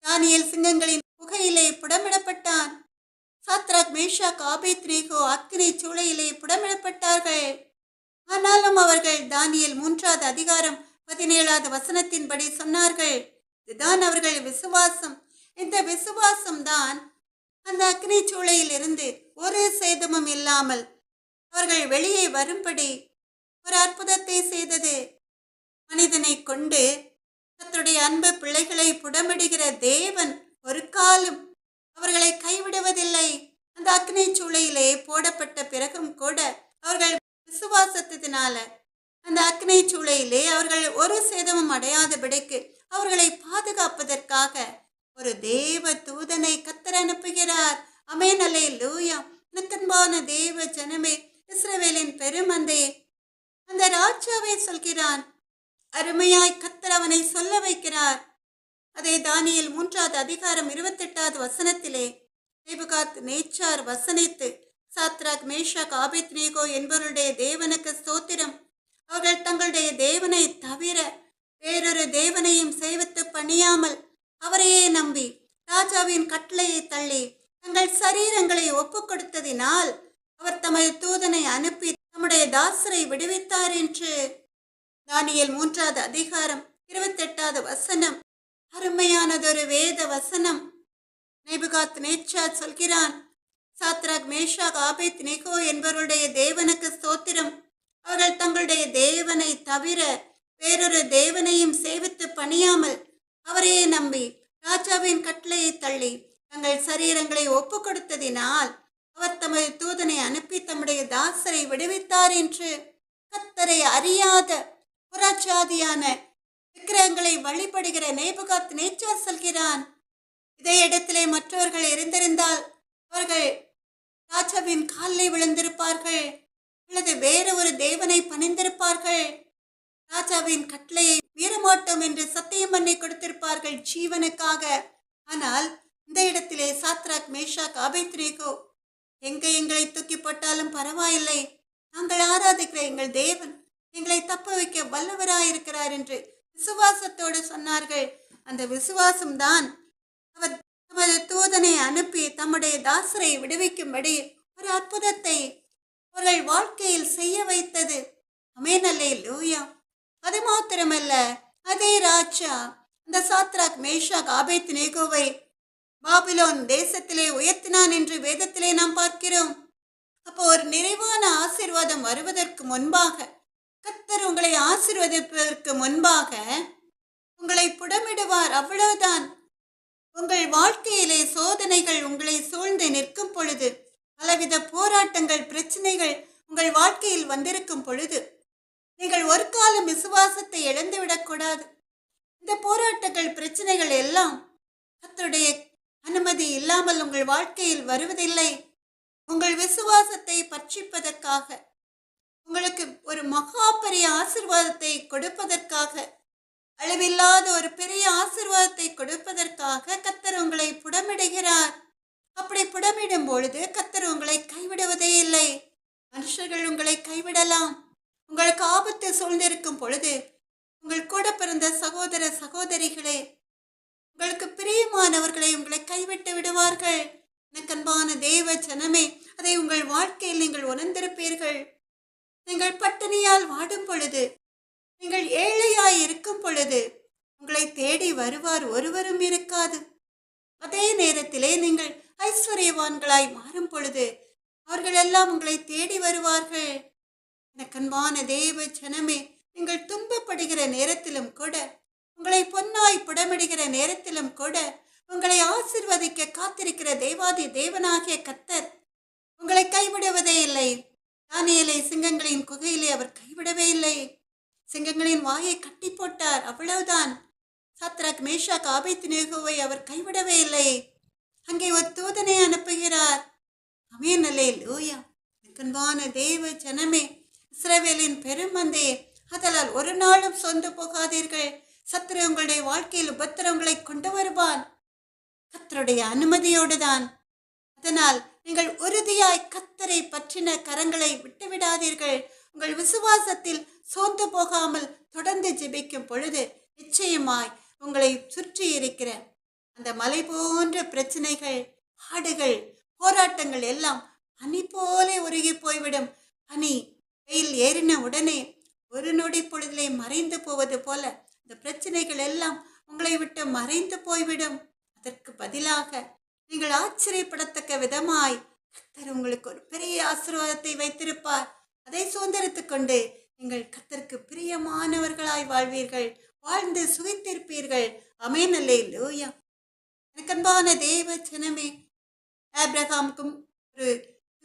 Speaker 1: தானியேல் சிங்கங்களின் குகையிலே புடமிடப்பட்டான். சாத்ராக் மேஷாக் ஆபேத்நேகோ அக்கினி சூளையிலே புடமிடப்பட்டார்கள். ஆனாலும் அவர்கள் தானியேல் 3வது அதிகாரம் 17வது வசனத்தின்படி சொன்னார்கள். இதுதான் அவர்கள் விசுவாசம். இந்த விசுவாசம் தான் அந்த அக்னி சூளையில் இருந்து ஒரு சேதமும் இல்லாமல் அவர்கள் வெளியே வரும்படி ஒரு அற்புதத்தை செய்தது. மனிதனை கொண்டு தன்னுடைய அன்பு பிள்ளைகளை புடமிடுகிற தேவன் ஒரு காலம் அவர்களை கைவிடுவதில்லை. அந்த அக்னி சூளையிலே போடப்பட்ட பிறகும் கூட அவர்கள் விசுவாசத்தினால அந்த அக்னி சூளையிலே அவர்கள் ஒரு சேதமும் அடையாதபடிக்கு அவர்களை பாதுகாப்பதற்காக ஒரு தேவ தூதனை கர்த்தர் அனுப்புகிறார். ஆமென், அல்லேலூயா. அன்பான தேவ ஜனமே, இஸ்ரவேலின் பெருமந்தே, அந்த ராஜாவே சொல்கிறான். அருமையாய் கர்த்தர் அவனை சொல்ல வைக்கிறார். அதே தானியேல் 3வது அதிகாரம் 28வது வசனத்திலே நேபுகாத்நேச்சார் வசனித்து, சாத்ராக் மேஷாக் ஆபேத்நேகோ என்பவருடைய தேவனுக்கு ஸ்தோத்திரம், அவர்கள் தங்களுடைய தேவனை தவிர வேறொரு தேவனையும் சேவித்து பணியாமல் அவரையே நம்பி ராஜாவின் கட்டளையை தள்ளி தங்கள் சரீரங்களை ஒப்பு கொடுத்ததினால் அவர் தமது தூதனை அனுப்பி தம்முடைய தாசரை விடுவித்தார் என்று தானியேல் 3வது அதிகாரம் 28வது வசனம். அருமையானதொரு வேத வசனம். நேபுகாத்நேச்சார் சொல்கிறான், சாத்ராக் மேஷாக் ஆபேத்நேகோ என்பவருடைய தேவனுக்கு ஸ்தோத்திரம், அவர்கள் தங்களுடைய தேவனை தவிர வேறொரு தேவனையும் சேவித்து பணியாமல் அவரையே நம்பி ராஜாவின் கட்டளையை தள்ளி தங்கள் சரீரங்களை ஒப்பு கொடுத்ததினால் அவர் தமது தூதனை அனுப்பி தம்முடைய தாசரை விடுவித்தார் என்று கர்த்தரை அறியாத புறஜாதியான விக்கிரகங்களை வழிபடுகிற நேபுகாத்நேச்சார் சொல்கிறான். இதே இடத்திலே மற்றவர்கள் இருந்திருந்தால் அவர்கள் ராஜாவின் காலில் விழுந்திருப்பார்கள் அல்லது வேற ஒரு தேவனை பணிந்திருப்பார்கள். ராஜாவின் கட்டளையை மீறமாட்டோம் என்று சத்தியம் பண்ணி கொடுத்திருப்பார்கள் ஜீவனுக்காக. ஆனால் இந்த இடத்திலே சாத்ராக் மேஷாக் ஆபேத்நேகோ, எங்களை தூக்கி போட்டாலும் பரவாயில்லை, நாங்கள் ஆராதிக்கிற எங்கள் தேவன் எங்களை தப்ப வைக்க வல்லவராயிருக்கிறார் என்று விசுவாசத்தோடு சொன்னார்கள். அந்த விசுவாசம்தான் அவர் தமது தூதனை அனுப்பி தம்முடைய தாசரை விடுவிக்கும்படி ஒரு அற்புதத்தை அவர்கள் வாழ்க்கையில் செய்ய வைத்தது. ஆமென், அல்லேலூயா. அது மாத்திரமல்ல, அதே ராஜா அந்த சாத்ராக் மேஷாக் ஆபேத்நேகோவை பாபிலோன் தேசத்திலே உயர்த்தினான் என்று வேதத்திலே நாம் பார்க்கிறோம். அப்போ ஒரு நிறைவான ஆசீர்வாதம் வருவதற்கு முன்பாக, கர்த்தர் உங்களை ஆசீர்வதிப்பதற்கு முன்பாக உங்களை புடமிடுவார். அவ்வளவுதான். உங்கள் வாழ்க்கையிலே சோதனைகள் உங்களை சூழ்ந்து நிற்கும் பொழுது, பலவித போராட்டங்கள், பிரச்சனைகள் உங்கள் வாழ்க்கையில் வந்திருக்கும் பொழுது, நீங்கள் ஒரு காலம் விசுவாசத்தை இழந்துவிடக்கூடாது. இந்த போராட்டங்கள், பிரச்சனைகள் எல்லாம் கர்த்தருடைய அனுமதி இல்லாமல் உங்கள் வாழ்க்கையில் வருவதில்லை. உங்கள் விசுவாசத்தை பட்சிப்பதற்காக, உங்களுக்கு ஒரு மகா பெரிய ஆசீர்வாதத்தை கொடுப்பதற்காக, அளவில்லாத ஒரு பெரிய ஆசீர்வாதத்தை கொடுப்பதற்காக கர்த்தர் உங்களை புடமிடுகிறார். அப்படி புடமிடும் பொழுது கர்த்தர் உங்களை கைவிடுவதே இல்லை. மனுஷர்கள் உங்களை கைவிடலாம். உங்களுக்கு ஆபத்து சூழ்ந்திருக்கும் பொழுது உங்கள் கூட பிறந்த சகோதர சகோதரிகளே, உங்களுக்கு பிரியமானவர்களை உங்களை கைவிட்டு விடுவார்கள். எனக்கன்பான தேவ ஜனமே, அதை உங்கள் வாழ்க்கையில் நீங்கள் உணர்ந்திருப்பீர்கள். நீங்கள் பட்டினியால் வாடும் பொழுது, நீங்கள் ஏழையாய் இருக்கும் பொழுது உங்களை தேடி வருவார் ஒருவரும் இருக்காது. அதே நேரத்திலே நீங்கள் ஐஸ்வர்யவான்களாய் மாறும் பொழுது அவர்கள் எல்லாம் உங்களை தேடி வருவார்கள். எனக்கன்பான தேவ ஜனமே, நீங்கள் துன்பப்படுகிற நேரத்திலும் கூட, உங்களை பொன்னாய் புடமிடுகிற நேரத்திலும் கூட, உங்களை ஆசீர்வதிக்க காத்திருக்கிற தேவாதி தேவனாகிய கர்த்தர் உங்களை கைவிடுவதே இல்லை. தானியேலை சிங்கங்களின் குகையிலே அவர் கைவிடவே இல்லை. சிங்கங்களின் வாயை கட்டி போட்டார், அவ்வளவுதான். சாத்ராக் மேஷாக் ஆபேத்நேகோவை அவர் கைவிடவே இல்லை. அங்கே ஒரு தூதனை அனுப்புகிறார். ஆமென், அல்லேலூயா. கண்பான தேவ ஜனமே, இஸ்ரவேலின் பெருமந்தே, அதலால் ஒரு நாளும் சொந்து போகாதீர்கள். சத்துரு உங்களுடைய வாழ்க்கையில் உபத்திரவங்களை கொண்டு வருவான், கர்த்தருடைய அனுமதியோடுதான். அதனால் நீங்கள் உறுதியாய் கர்த்தரை பற்றின கரங்களை விட்டுவிடாதீர்கள். உங்கள் விசுவாசத்தில் சோர்ந்து போகாமல் தொடர்ந்து ஜெபிக்கும் பொழுது நிச்சயமாய் உங்களை சுற்றி இருக்கிற அந்த மலை போன்ற பிரச்சனைகள், பாடுகள், போராட்டங்கள் எல்லாம் பனி போல உருகி போய்விடும். பனி வெயில் ஏறின உடனே ஒரு நொடி பொழுதிலே மறைந்து போவது போல இந்த பிரச்சனைகள் எல்லாம் உங்களை விட்டு மறைந்து போய்விடும். அதற்கு பதிலாக நீங்கள் ஆச்சரியப்படத்தக்க விதமாய் கர்த்தர் உங்களுக்கு ஒரு பெரிய ஆசீர்வாதத்தை வைத்திருப்பார். அதை சுதந்திரித்துக் கொண்டு நீங்கள் கர்த்தருக்கு பிரியமானவர்களாய் வாழ்வீர்கள், வாழ்ந்து சுகித்திருப்பீர்கள். ஆமென், அல்லேலூயா. எனக்கு அன்பான தேவ ஜனமே, ஆபிரகாமுக்கும் ஒரு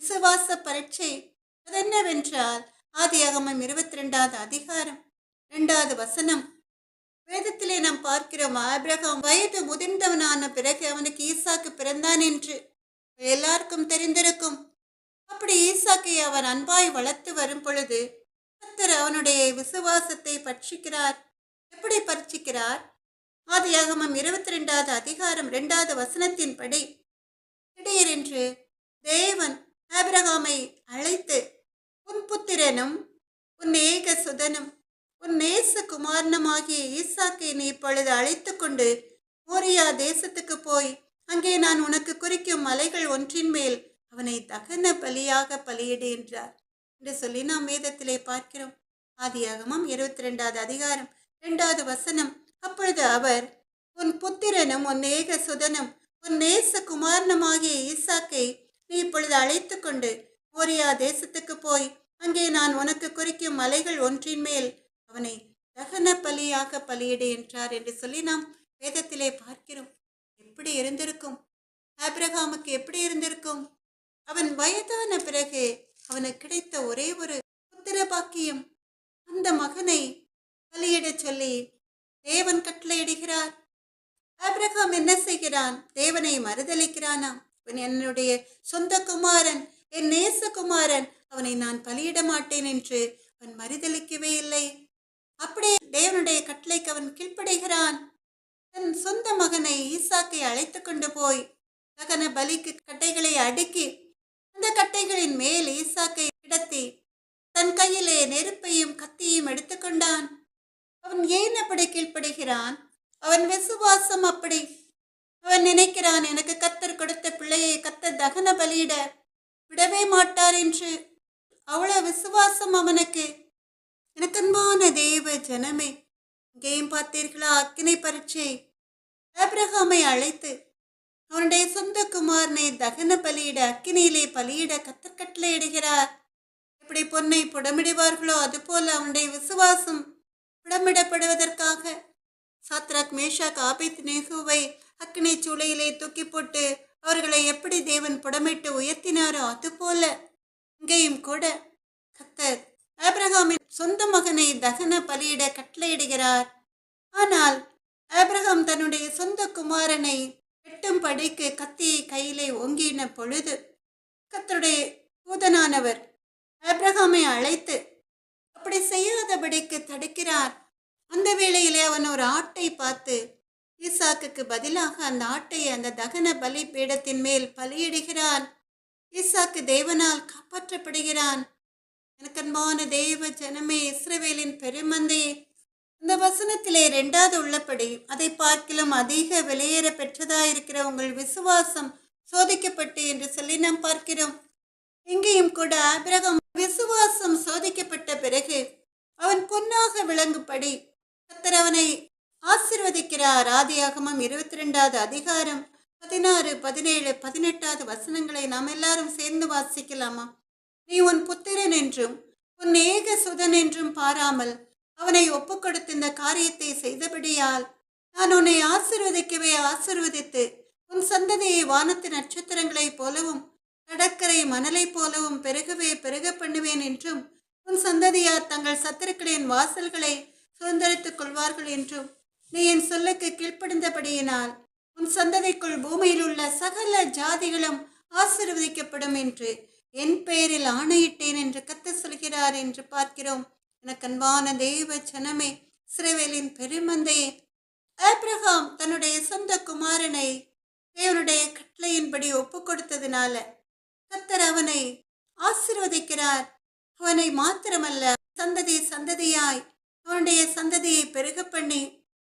Speaker 1: விசுவாச பரீட்சை. அது என்னவென்றால் ஆதியாகமம் 22வது அதிகாரம் 2வது வசனம். வேதத்திலே நாம் பார்க்கிறோம், ஆபிரகாம் வயது முதிர்ந்தவனான பிறகு அவனுக்கு ஈசாக்கு பிறந்தான் என்று எல்லாருக்கும் தெரிந்திருக்கும். அப்படி ஈசாக்கை அவன் அன்பாய் வளர்த்து வரும் பொழுது கர்த்தர் அவனுடைய விசுவாசத்தை பட்சிக்கிறார். எப்படி பட்சிக்கிறார்? ஆதியாகமம் 22வது அதிகாரம் 2வது வசனத்தின்படி, திடீரென்று தேவன் ஆபிரகாமை அழைத்து, உன் புத்திரனும் உன் ஏக சுதனும் உன் நேச குமாரனுமாகிய ஈசாக்கை நீ இப்பொழுது அழைத்து கொண்டு மோரியா தேசத்துக்கு போய் அங்கே நான் உனக்கு குறிக்கும் மலைகள் ஒன்றின் மேல் அவனை தகன பலியாக பலியிடு என்றார் என்று சொல்லி நாம் வேதத்திலே பார்க்கிறோம். ஆதியாகமம் 22வது அதிகாரம் 2வது வசனம். அப்பொழுது அவர், உன் புத்திரனும் உன் ஏக சுதனும் உன் நேச குமாரனுமாகிய ஈசாக்கை நீ இப்பொழுது அழைத்து கொண்டு மோரியா தேசத்துக்கு போய் அங்கே நான் உனக்கு குறிக்கும் மலைகள் ஒன்றின் மேல் அவனை தகன பலியாக பலியிடு என்றார் என்று சொல்லி நாம் வேதத்திலே பார்க்கிறோம். எப்படி இருந்திருக்கும் ஆபிரகாமுக்கு? எப்படி இருந்திருக்கும்? அவன் வயதான பிறகு அவனுக்கு கிடைத்த ஒரே ஒரு புத்திர பாக்கியம், அந்த மகனை பலியிடச் சொல்லி தேவன் கட்டளையிடுகிறார். ஆபிரகாம் என்ன செய்கிறான்? தேவனை மறுதலிக்கிறானாம். இவன் என்னுடைய சொந்த குமாரன், என் நேசகுமாரன், அவனை நான் பலியிட மாட்டேன் என்று அவன் மறுதலிக்கவே இல்லை. அப்படியே தேவனுடைய கட்டளைக்கு அவன் கீழ்ப்படுகிறான். தன் சொந்த மகனை ஈசாக்கை அழைத்து கொண்டு போய் தகன பலிக்கு கட்டைகளை அடுக்கி அந்த கட்டைகளின் மேல் ஈசாக்கை கிடத்தி தன் கையிலே நெருப்பையும் கத்தியும் எடுத்துக்கொண்டான். அவன் ஏன் அப்படி கீழ்ப்படுகிறான்? அவன் விசுவாசம் அப்படி. அவன் நினைக்கிறான், எனக்கு கர்த்தர் கொடுத்த பிள்ளையை கர்த்தர் தகன பலியிட விடவே மாட்டார் என்று. அவ்வளவு விசுவாசம் அவனுக்கு. எனக்கு அன்பான தேவ ஜனமே, இங்கேயும் பார்த்தீர்களா அக்கினை பரீட்சை? ஆபிரகாமை அழைத்து அவனுடைய சொந்த குமாரனை தகன பலியிட, அக்கினியிலே பலியிட கர்த்தர் கட்டளையிடுகிறார். எப்படி பொன்னை புடமிடுவார்களோ அதுபோல அவனுடைய விசுவாசம் புடமிடப்படுவதற்காக சாத்ராக், மேஷாக், ஆபேத்நேகோவை அக்கினை சூளையிலே தூக்கி போட்டு அவர்களை எப்படி தேவன் புடமிட்டு உயர்த்தினாரோ அதுபோல இங்கேயும் கூட கர்த்தர் ஆபிரகாமின் சொந்த மகனை தகன பலியிட கட்டளையிடுகிறார். ஆனால் ஆபிரகாம் தன்னுடைய சொந்த குமாரனை வெட்டும் படிக்கு கத்தியை கையிலே ஓங்கின பொழுது கர்த்தருடைய தூதனானவர் ஆபிரகாமை அழைத்து அப்படி செய்யாதபடிக்கு தடுக்கிறார். அந்த வேளையிலே அவன் ஒரு ஆட்டை பார்த்து ஈசாக்குக்கு பதிலாக அந்த ஆட்டை அந்த தகன பலி பீடத்தின் மேல் பலியிடுகிறான். ஈசாக்கு தேவனால் காப்பாற்றப்படுகிறான். எனக்கு அன்பான தேவ ஜனமே, இஸ்ரவேலின் பெருமந்தே, இந்த வசனத்திலே 2வது உள்ளபடி அதை பார்க்கிலும் அதிக விலையேற பெற்றதாயிருக்கிற உங்கள் விசுவாசம் சோதிக்கப்பட்டு என்று சொல்லி நாம் பார்க்கிறோம். இங்கேயும் கூட ஆபிரகாம் விசுவாசம் சோதிக்கப்பட்ட பிறகு அவன் பொன்னாக விளங்கும்படி கர்த்தர் அவனை ஆசீர்வதிக்கிறார். ஆதியாகமம் 22வது அதிகாரம் 16, 17, 18வது வசனங்களை நாம் எல்லாரும் சேர்ந்து வாசிக்கலாமா? நீ உன் புத்திரன் என்றும் உன் ஏக சுதன் என்றும் பாராமல் அவனை ஒப்புக்கொடுத்து இந்த காரியத்தை செய்தபடியால் நான் உன்னை ஆசீர்வதிக்கவே ஆசீர்வதித்து உன் சந்ததியை வானத்து நட்சத்திரங்களைப் போலவும் கடற்கரை மணலை போலவும் பெருகவே பெருக பண்ணுவேன் என்றும் உன் சந்ததியார் தங்கள் சத்துருக்களின் வாசல்களை சுதந்திரித்துக் கொள்வார்கள் என்றும் நீ என் சொல்லுக்கு கீழ்ப்படிந்தபடியினால் உன் சந்ததிக்குள் பூமியில் உள்ள சகல ஜாதிகளும் ஆசீர்வதிக்கப்படும் என்று என் பெயரில் ஆணையிட்டேன் என்று கர்த்தர் சொல்கிறார் என்று பார்க்கிறோம். எனக்கு அன்பான தேவ ஜனமே, இஸ்ரவேலின் பெருமந்தையே, ஆபிரகாம் தன்னுடைய சொந்த குமாரனை தேவனுடைய கட்டளையின்படி ஒப்பு கொடுத்ததினால கர்த்தர் அவனை ஆசீர்வதிக்கிறார். அவனை மாத்திரமல்ல, சந்ததி சந்ததியாய் அவனுடைய சந்ததியை பெருக பண்ணி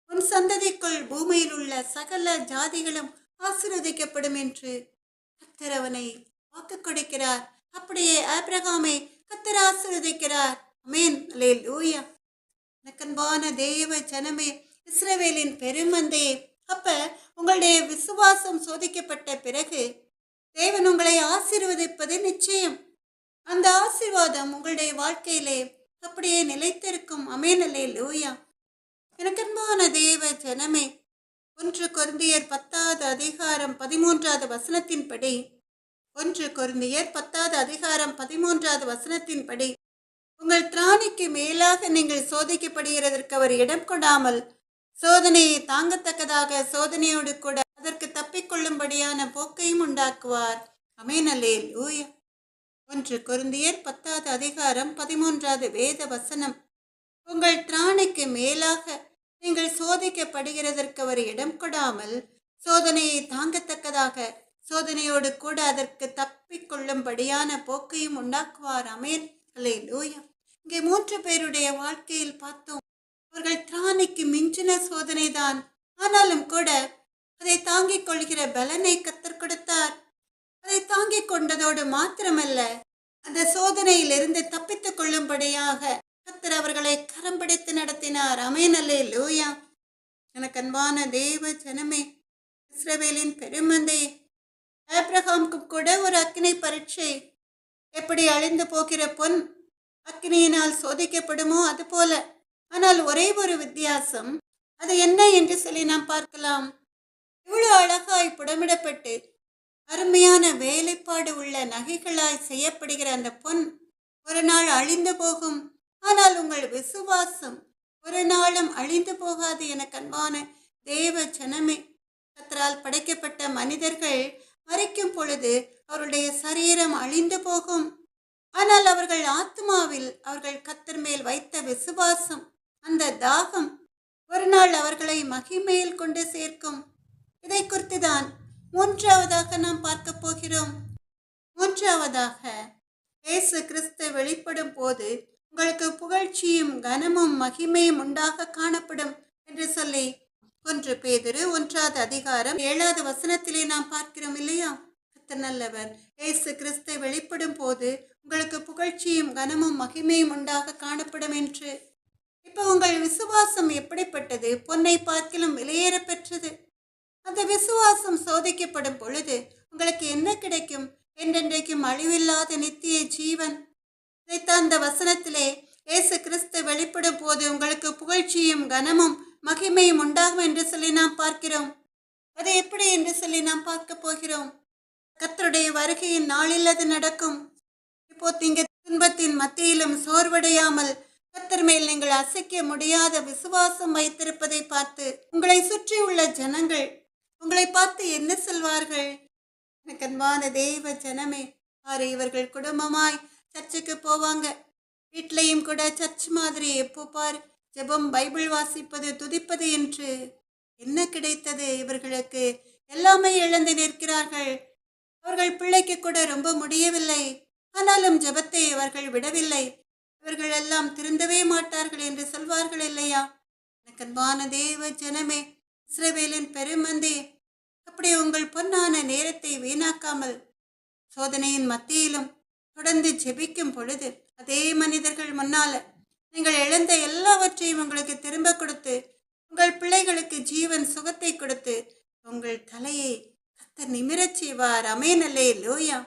Speaker 1: உன் சந்ததிக்குள் பூமியில் உள்ள சகல ஜாதிகளும் ஆசீர்வதிக்கப்படும் என்று கர்த்தர் அவனை வாக்கு கொடுக்கிறார். அப்படியே ஆபிரகாமை கர்த்தர் ஆசீர்வதிக்கிறார். ஆமென், அல்லேலூயா. அன்பான தேவ ஜனமே, இஸ்ரவேலின் பெருமந்தையே, அப்ப உங்களுடைய விசுவாசம் சோதிக்கப்பட்ட பிறகு தேவன் உங்களை ஆசீர்வதிப்பது நிச்சயம். அந்த ஆசீர்வாதம் உங்களுடைய வாழ்க்கையிலே அப்படியே நிலைத்திருக்கும். ஆமென், அல்லேலூயா. எனக்கன்பான தேவ ஜனமே, 1 கொரிந்தியர் 10வது அதிகாரம் 13வது வசனத்தின்படி 1 கொரிந்தியர் 10வது அதிகாரம் 13வது வசனத்தின்படி உங்கள் திராணிக்கு மேலாக நீங்கள் சோதிக்கப்படுகிறதற்கு அவர் இடம் கொடாமல் சோதனையை தாங்கத்தக்கதாக சோதனையோடு கூட அதற்கு தப்பிக்கொள்ளும்படியான போக்கையும் உண்டாக்குவார். ஆமென், அல்லேலூயா. 1 கொரிந்தியர் 10வது அதிகாரம் 13வது வேத வசனம். உங்கள் திராணிக்கு மேலாக நீங்கள் சோதிக்கப்படுகிறதற்கு அவர் இடம் கொடாமல் சோதனையை தாங்கத்தக்கதாக சோதனையோடு கூட அதற்கு தப்பிக்கொள்ளும்படியான போக்கையும் உண்டாக்குவார். ஆமென், அல்லேலூயா. இங்கே 3 பேருடைய வாழ்க்கையில் பார்த்தோம். அவர்கள் திராணிக்கு மிஞ்சின சோதனை தான், ஆனாலும் கூட அதை தாங்கிக் கொள்கிற பலனை கர்த்தர் கொடுத்தார். அதை தாங்கிக் கொண்டதோடு மாத்திரமல்ல, அந்த சோதனையிலிருந்து தப்பித்துக் கொள்ளும்படியாக கர்த்தர் அவர்களை கரம் பிடித்து நடத்தினார். ஆமென், அல்லேலூயா. எனக்கு அன்பான தேவ ஜனமே, இஸ்ரவேலின் பெருமந்தையே, ஆபிரகாமுக்கு கூட ஒரு அக்கினி பரீட்சை. எப்படி அழிந்து போகிற பொன் அக்கினியினால் சோதிக்கப்படுமோ அதுபோல. ஆனால் ஒரே ஒரு வித்தியாசம். அது என்ன என்று சொல்லி நாம் பார்க்கலாம். இவ்வளவு அழகாய் புடமிடப்பட்டு அருமையான வேலைப்பாடு உள்ள நகைகளாய் செய்யப்படுகிற அந்த பொன் ஒரு நாள் அழிந்து போகும். ஆனால் உங்கள் விசுவாசம் ஒரு நாளும் அழிந்து போகாது. எனக்கு அன்பான தேவ ஜனமே, கர்த்தரால் படைக்கப்பட்ட மனிதர்கள் மரிக்கும் பொழுது அவருடைய சரீரம் அழிந்து போகும். ஆனால் அவர்கள் ஆத்மாவில் அவர்கள் கர்த்தர் மேல் வைத்த விசுவாசம், அந்த தாகம் ஒரு நாள் அவர்களை மகிமையில் கொண்டு சேர்க்கும். இதை குறித்துதான் 3வதாக நாம் பார்க்க போகிறோம். 3வதாக, இயேசு கிறிஸ்து வெளிப்படும் போது உங்களுக்கு புகழ்ச்சியும் கனமும் மகிமையும் உண்டாக காணப்படும் என்று சொல்லி 1 பேதுரு 1வது அதிகாரம் 7வது வசனத்திலே நாம் பார்க்கிறோம் இல்லையா? கர்த்தர் நல்லவர். இயேசு கிறிஸ்து வெளிப்படும் போது உங்களுக்கு புகழ்ச்சியும் கனமும் மகிமையும் உண்டாக காணப்படும் என்று. இப்ப உங்கள் விசுவாசம் எப்படிப்பட்டது? பொன்னை பார்க்கிலும் விலையேற பெற்றது. அந்த விசுவாசம் சோதிக்கப்படும் பொழுது உங்களுக்கு என்ன கிடைக்கும்? என்றென்றைக்கும் அழிவில்லாத நித்திய ஜீவன். இதைத்தான் அந்த வசனத்திலே இயேசு கிறிஸ்து வெளிப்படும் போது உங்களுக்கு புகழ்ச்சியும் கனமும் மகிமையும் உண்டாகும் என்று சொல்லி நாம் பார்க்கிறோம். அது எப்படி என்று சொல்லி நாம் பார்க்க போகிறோம். கர்த்தருடைய வருகையின் நாளில் அது நடக்கும். இப்போ நீங்க துன்பத்தின் மத்தியிலும் சோர்வடையாமல் கர்த்தர் மேல் நீங்கள் அசைக்க முடியாத விசுவாசம் வைத்திருப்பதை பார்த்து உங்களை சுற்றி உள்ள ஜனங்கள் உங்களை பார்த்து என்ன சொல்வார்கள்? எனக்கு அன்பான தேவ ஜனமே, பாரு, இவர்கள் குடும்பமாய் சர்ச்சுக்கு போவாங்க. வீட்லையும் கூட சர்ச் மாதிரி எப்போ பார் ஜெபம், பைபிள் வாசிப்பது, துதிப்பது என்று என்ன கிடைத்தது இவர்களுக்கு? எல்லாமே இழந்து நிற்கிறார்கள். அவர்கள் பிள்ளைக்கு கூட ரொம்ப முடியவில்லை. ஆனாலும் ஜெபத்தை அவர்கள் விடவில்லை. இவர்கள் எல்லாம் திருந்தவே மாட்டார்கள் என்று சொல்வார்கள் இல்லையா? எனக்கு அன்பான தேவ ஜனமே, இஸ்ரவேலின் பெருமந்தே, அப்படி உங்கள் பொன்னான நேரத்தை வீணாக்காமல் சோதனையின் மத்தியிலும் தொடர்ந்து ஜெபிக்கும் பொழுது அதே மனிதர்கள் முன்னால நீங்கள் இழந்த எல்லாவற்றையும் உங்களுக்கு திரும்ப கொடுத்து உங்கள் பிள்ளைகளுக்கு ஜீவன் சுகத்தை கொடுத்து உங்கள் தலையை கர்த்தர் நிமிரச் செய்வார். ஆமென், அல்லேலூயா.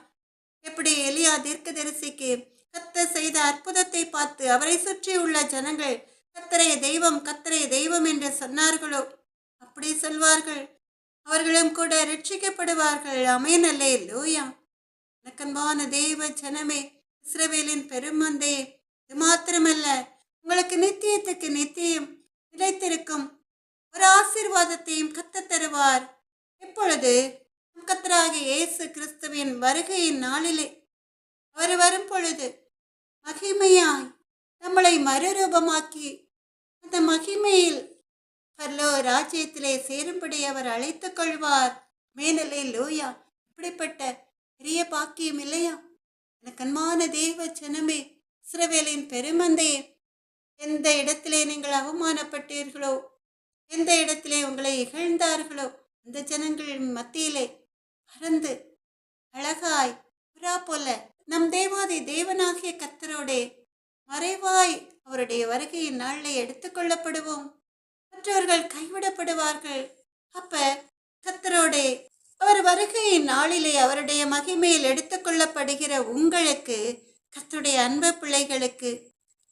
Speaker 1: எப்படி எலியா தீர்க்கதரிசிக்கு கர்த்தர் செய்த அற்புதத்தை பார்த்து அவரை சுற்றி உள்ள ஜனங்கள் கர்த்தரை தெய்வம், கர்த்தரை தெய்வம் என்று சொன்னார்களோ அப்படி சொல்வார்கள். அவர்களும் கூட ரட்சிக்கப்படுவார்கள். ஆமென், அல்லேலூயா. அன்பான தேவ ஜனமே, இஸ்ரவேலின் பெருமந்தே, இது மாத்திரமல்ல, உங்களுக்கு நித்தியத்துக்கு நித்தியம் நிலைத்திருக்கும் ஒரு ஆசீர்வாதத்தையும் கர்த்தர் தருவார். இப்பொழுது கர்த்தராகிய இயேசு கிறிஸ்துவின் வருகையின் நாளிலே அவர் வரும் பொழுது மகிமையாய் நம்மளை மறுரூபமாக்கி அந்த மகிமையில் பரலோ ராஜ்யத்திலே சேரும்படி அவர் அழைத்துக் கொள்வார். மேனலே லூயா! இப்படிப்பட்ட பெரிய பாக்கியம் இல்லையா? எனக்கு அன்பான தேவ ஜனமே, இஸ்ரவேலின் பெருமந்தையே, எந்த இடத்திலே நீங்கள் அவமானப்பட்டீர்களோ, எந்த இடத்திலே உங்களை இகழ்ந்தார்களோ, அந்த ஜனங்கள் மத்தியிலே பறந்து அழகாய் புறா போல நம் தேவாதி தேவனாகிய கர்த்தரோடே மறைவாய் அவருடைய வருகையின் நாளில் எடுத்துக்கொள்ளப்படுவோம். மற்றவர்கள் கைவிடப்படுவார்கள். அப்ப கர்த்தரோடே அவர் வருகையின் நாளிலே அவருடைய மகிமையில் எடுத்துக்கொள்ளப்படுகிற உங்களுக்கு, கர்த்தருடைய அன்பு பிள்ளைகளுக்கு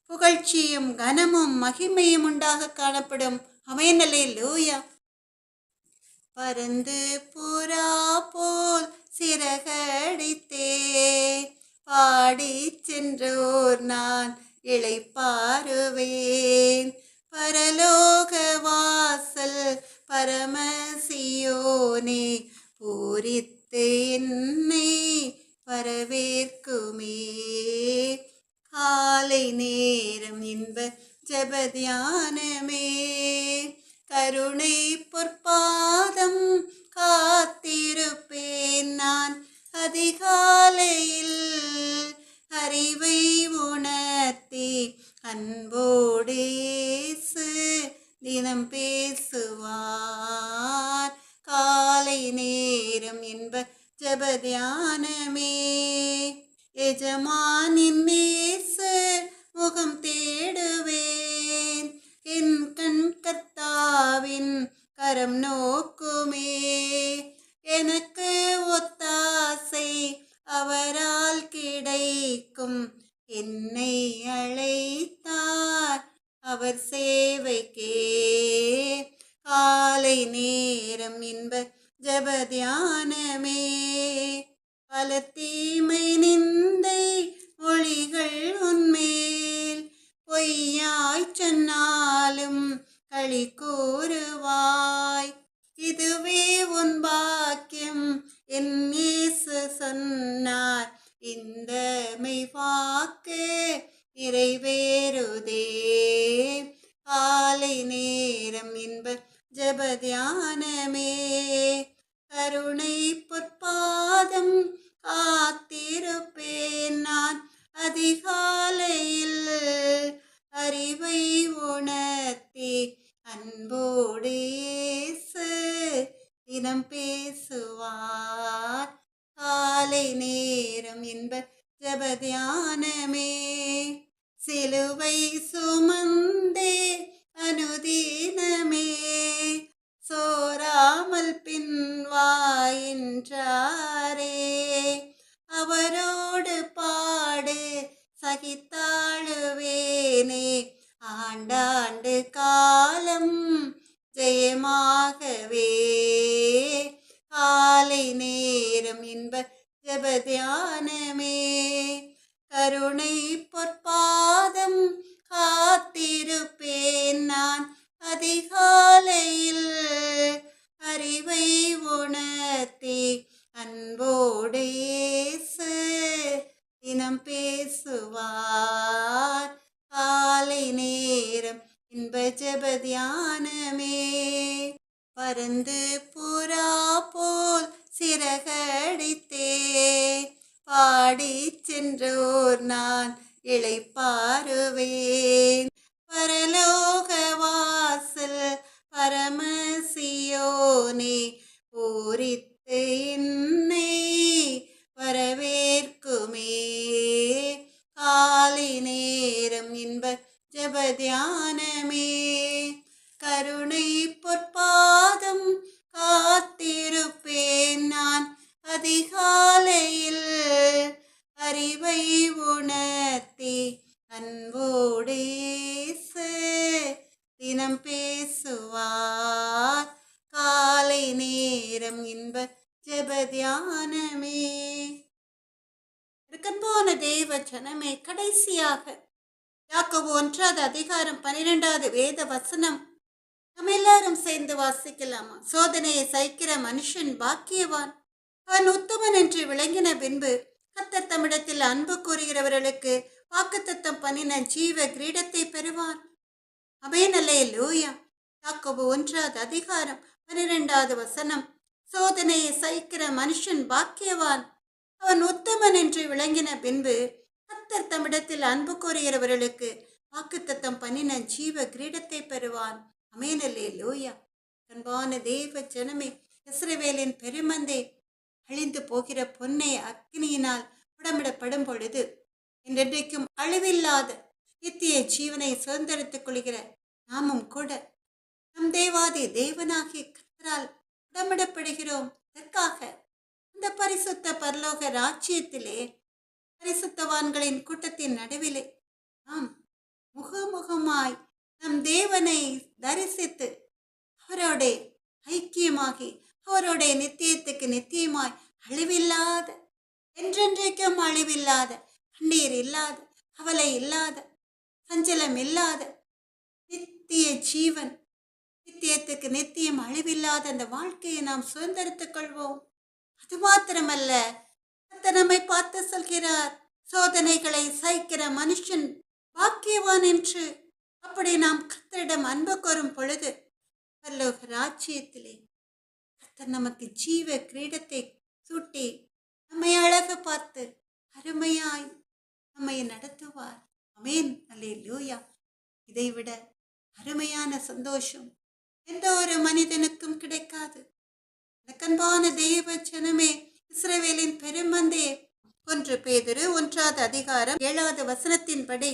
Speaker 1: புகழ்ச்சியும் கனமும் மகிமையும் உண்டாக காணப்படும். அமேனலே லூயா! பறந்து புறா போல் சிறகடித்தே பாடி சென்றோர் நான் இளைப்பாறுவேன். பரலோக வாசல் பரமசியோனே பூரித்து என்னை வரவேற்குமே. காலை நேரம் இன்ப ஜெபத்தியானமே, கருணை பொற்பாதம் காத்திருப்பேன் நான். அதிகாலையில் அறிவை உணர்த்தி அன்போடு இயேசு தினம் பேசுவார். காலை நேரம் இன்ப ஜெபத்தியானமே, எஜமானின் இயேசு முகம் தேடுவேன். என் கண் கர்த்தாவின் கரம் நோக்குமே. எனக்கு ஒத்தாசை அவரால் கிடைக்கும். என்னை அழைத்தார் அவர் சேவைக்கே. காலை நேரம் இன்ப ஜெபத்தியானமே, பல தீமை நிந்தை மொழிகள் உன்மேல் பொய்யாய் சொன்னாலும் களி கூறுவாய். இதுவே உன் பாக்கியம் என் இயேசு சொன்னார். இந்த மெய்வாக்கு நிறைவேறுதே. காலை நேரம் இன்ப ஜெபத்தியானமே, கருணை பொற்பாதம் காத்திருப்பேன் நான். அதிகாலையில் அறிவை உணர்த்தி அன்போடு இயேசு தினம் பேசுவார். காலை நேரம் இன்ப ஜெபத்தியானமே, சிலுவை சுமந்தே அனுதினமே சோராமல் பின்வாயின்றாரே. அவரோடு பாடு சகித்தாழுவேனே. ஆண்டாண்டு காலம் ஜெயமாகவே. காலை நேரம் இன்ப ஜெபத்தியானமே, கருணை பொற்பாதம் காத்திருப்பேன் நான். அதிகாலையில் அறிவை உணர்த்தி அன்போடு இயேசு தினம் பேசுவார். காலை நேரம் இன்ப ஜெபத்தியானமே, பறந்து புறா போல் சிறகடித்தே பாடி சென்றோர் நான் இளைப்பாறுவேன். பரலோக வாசல் பரமசியோனே பூரித்து என்னை வரவேற்குமே. காலை நேரம் இன்ப ஜெபத்தியானமே, கருணை பொற்பாதம் காத்திருப்பேன் நான். அதிகாலையில் அறிவை உணர்த்தி அன்போடு இயேசு தினம் பேசுவார். காலை நேரம் இன்ப ஜெபத்தியானமே. அன்பான தேவ ஜனமே, கடைசியாக யாக்கோபு 1:12 வேத வசனம் நம்ம எல்லாரும் சேர்ந்து வாசிக்கலாமா? சோதனையை சகிக்கிற மனுஷன் பாக்கியவான், அவன் உத்தமன் என்று விளங்கின பின்பு கர்த்தர் தம்மிடத்தில் அன்பு கூறுகிறவர்களுக்கு வாக்குத்தத்தம் பண்ணின ஜீவ கிரீடத்தை பெறுவார். ஆமென் அல்லேலூயா. யாக்கோபு 1:12 சோதனையை சகிக்கிற மனுஷன் பாக்கியவான், அவன் உத்தமன் என்று விளங்கின பின்பு கர்த்தர் தம்மிடத்தில் அன்பு கூறுகிறவர்களுக்கு வாக்குத்தத்தம் பண்ணின ஜீவ கிரீடத்தை பெறுவான். ஆமென் அல்லேலூயா. அன்பான தேவ ஜனமே, இஸ்ரவேலின் பெருமந்தே, அழிந்து போகிற பொன்னை அக்னியினால் புடமிடப்படும் பொழுது என்றென்றைக்கும் அழிவில்லாத நித்திய ஜீவனை சுதந்திரத்துக் கொள்கிற நாமும் கூட நம் தேவாதி தேவனாகிய கர்த்தரால் புடமிடப்படுகிறோம். இதற்காக இந்த பரிசுத்த பரலோக ராஜ்யத்திலே பரிசுத்தவான்களின் கூட்டத்தின் நடுவிலே நாம் முகமுகமாய் நம் தேவனை தரிசித்து அவரோட ஐக்கியமாகி அவரோட நித்தியத்துக்கு நித்தியமாய் அழிவில்லாத, என்றென்றைக்கும் அழிவில்லாத, கண்ணீர் இல்லாத, கவலை இல்லாத, சஞ்சலம் இல்லாத நித்திய ஜீவன், நித்தியத்துக்கு நித்தியம் அழிவில்லாத அந்த வாழ்க்கையை நாம் சுதந்திரத்துக் கொள்வோம். அது மாத்திரமல்ல, கர்த்தர் நம்மை பார்த்து சொல்கிறார், சோதனைகளை சகிக்கிற மனுஷன் பாக்கியவான் என்று. அப்படி நாம் கர்த்தரிடம் அன்பு கோரும் பொழுது பரலோக ராஜ்யத்திலே கர்த்தர் நமக்கு ஜீவ கிரீடத்தை சூட்டி நம்மை அழகு பார்த்து அருமையாய் நம்மை நடத்துவார். ஆமென் அல்லேலூயா. இதைவிட அருமையான சந்தோஷம் எந்த ஒரு மனிதனுக்கும் கிடைக்காது. அன்பான தேவ ஜனமே, இஸ்ரவேலின் பெருமந்தே, 1 பேதுரு 1:7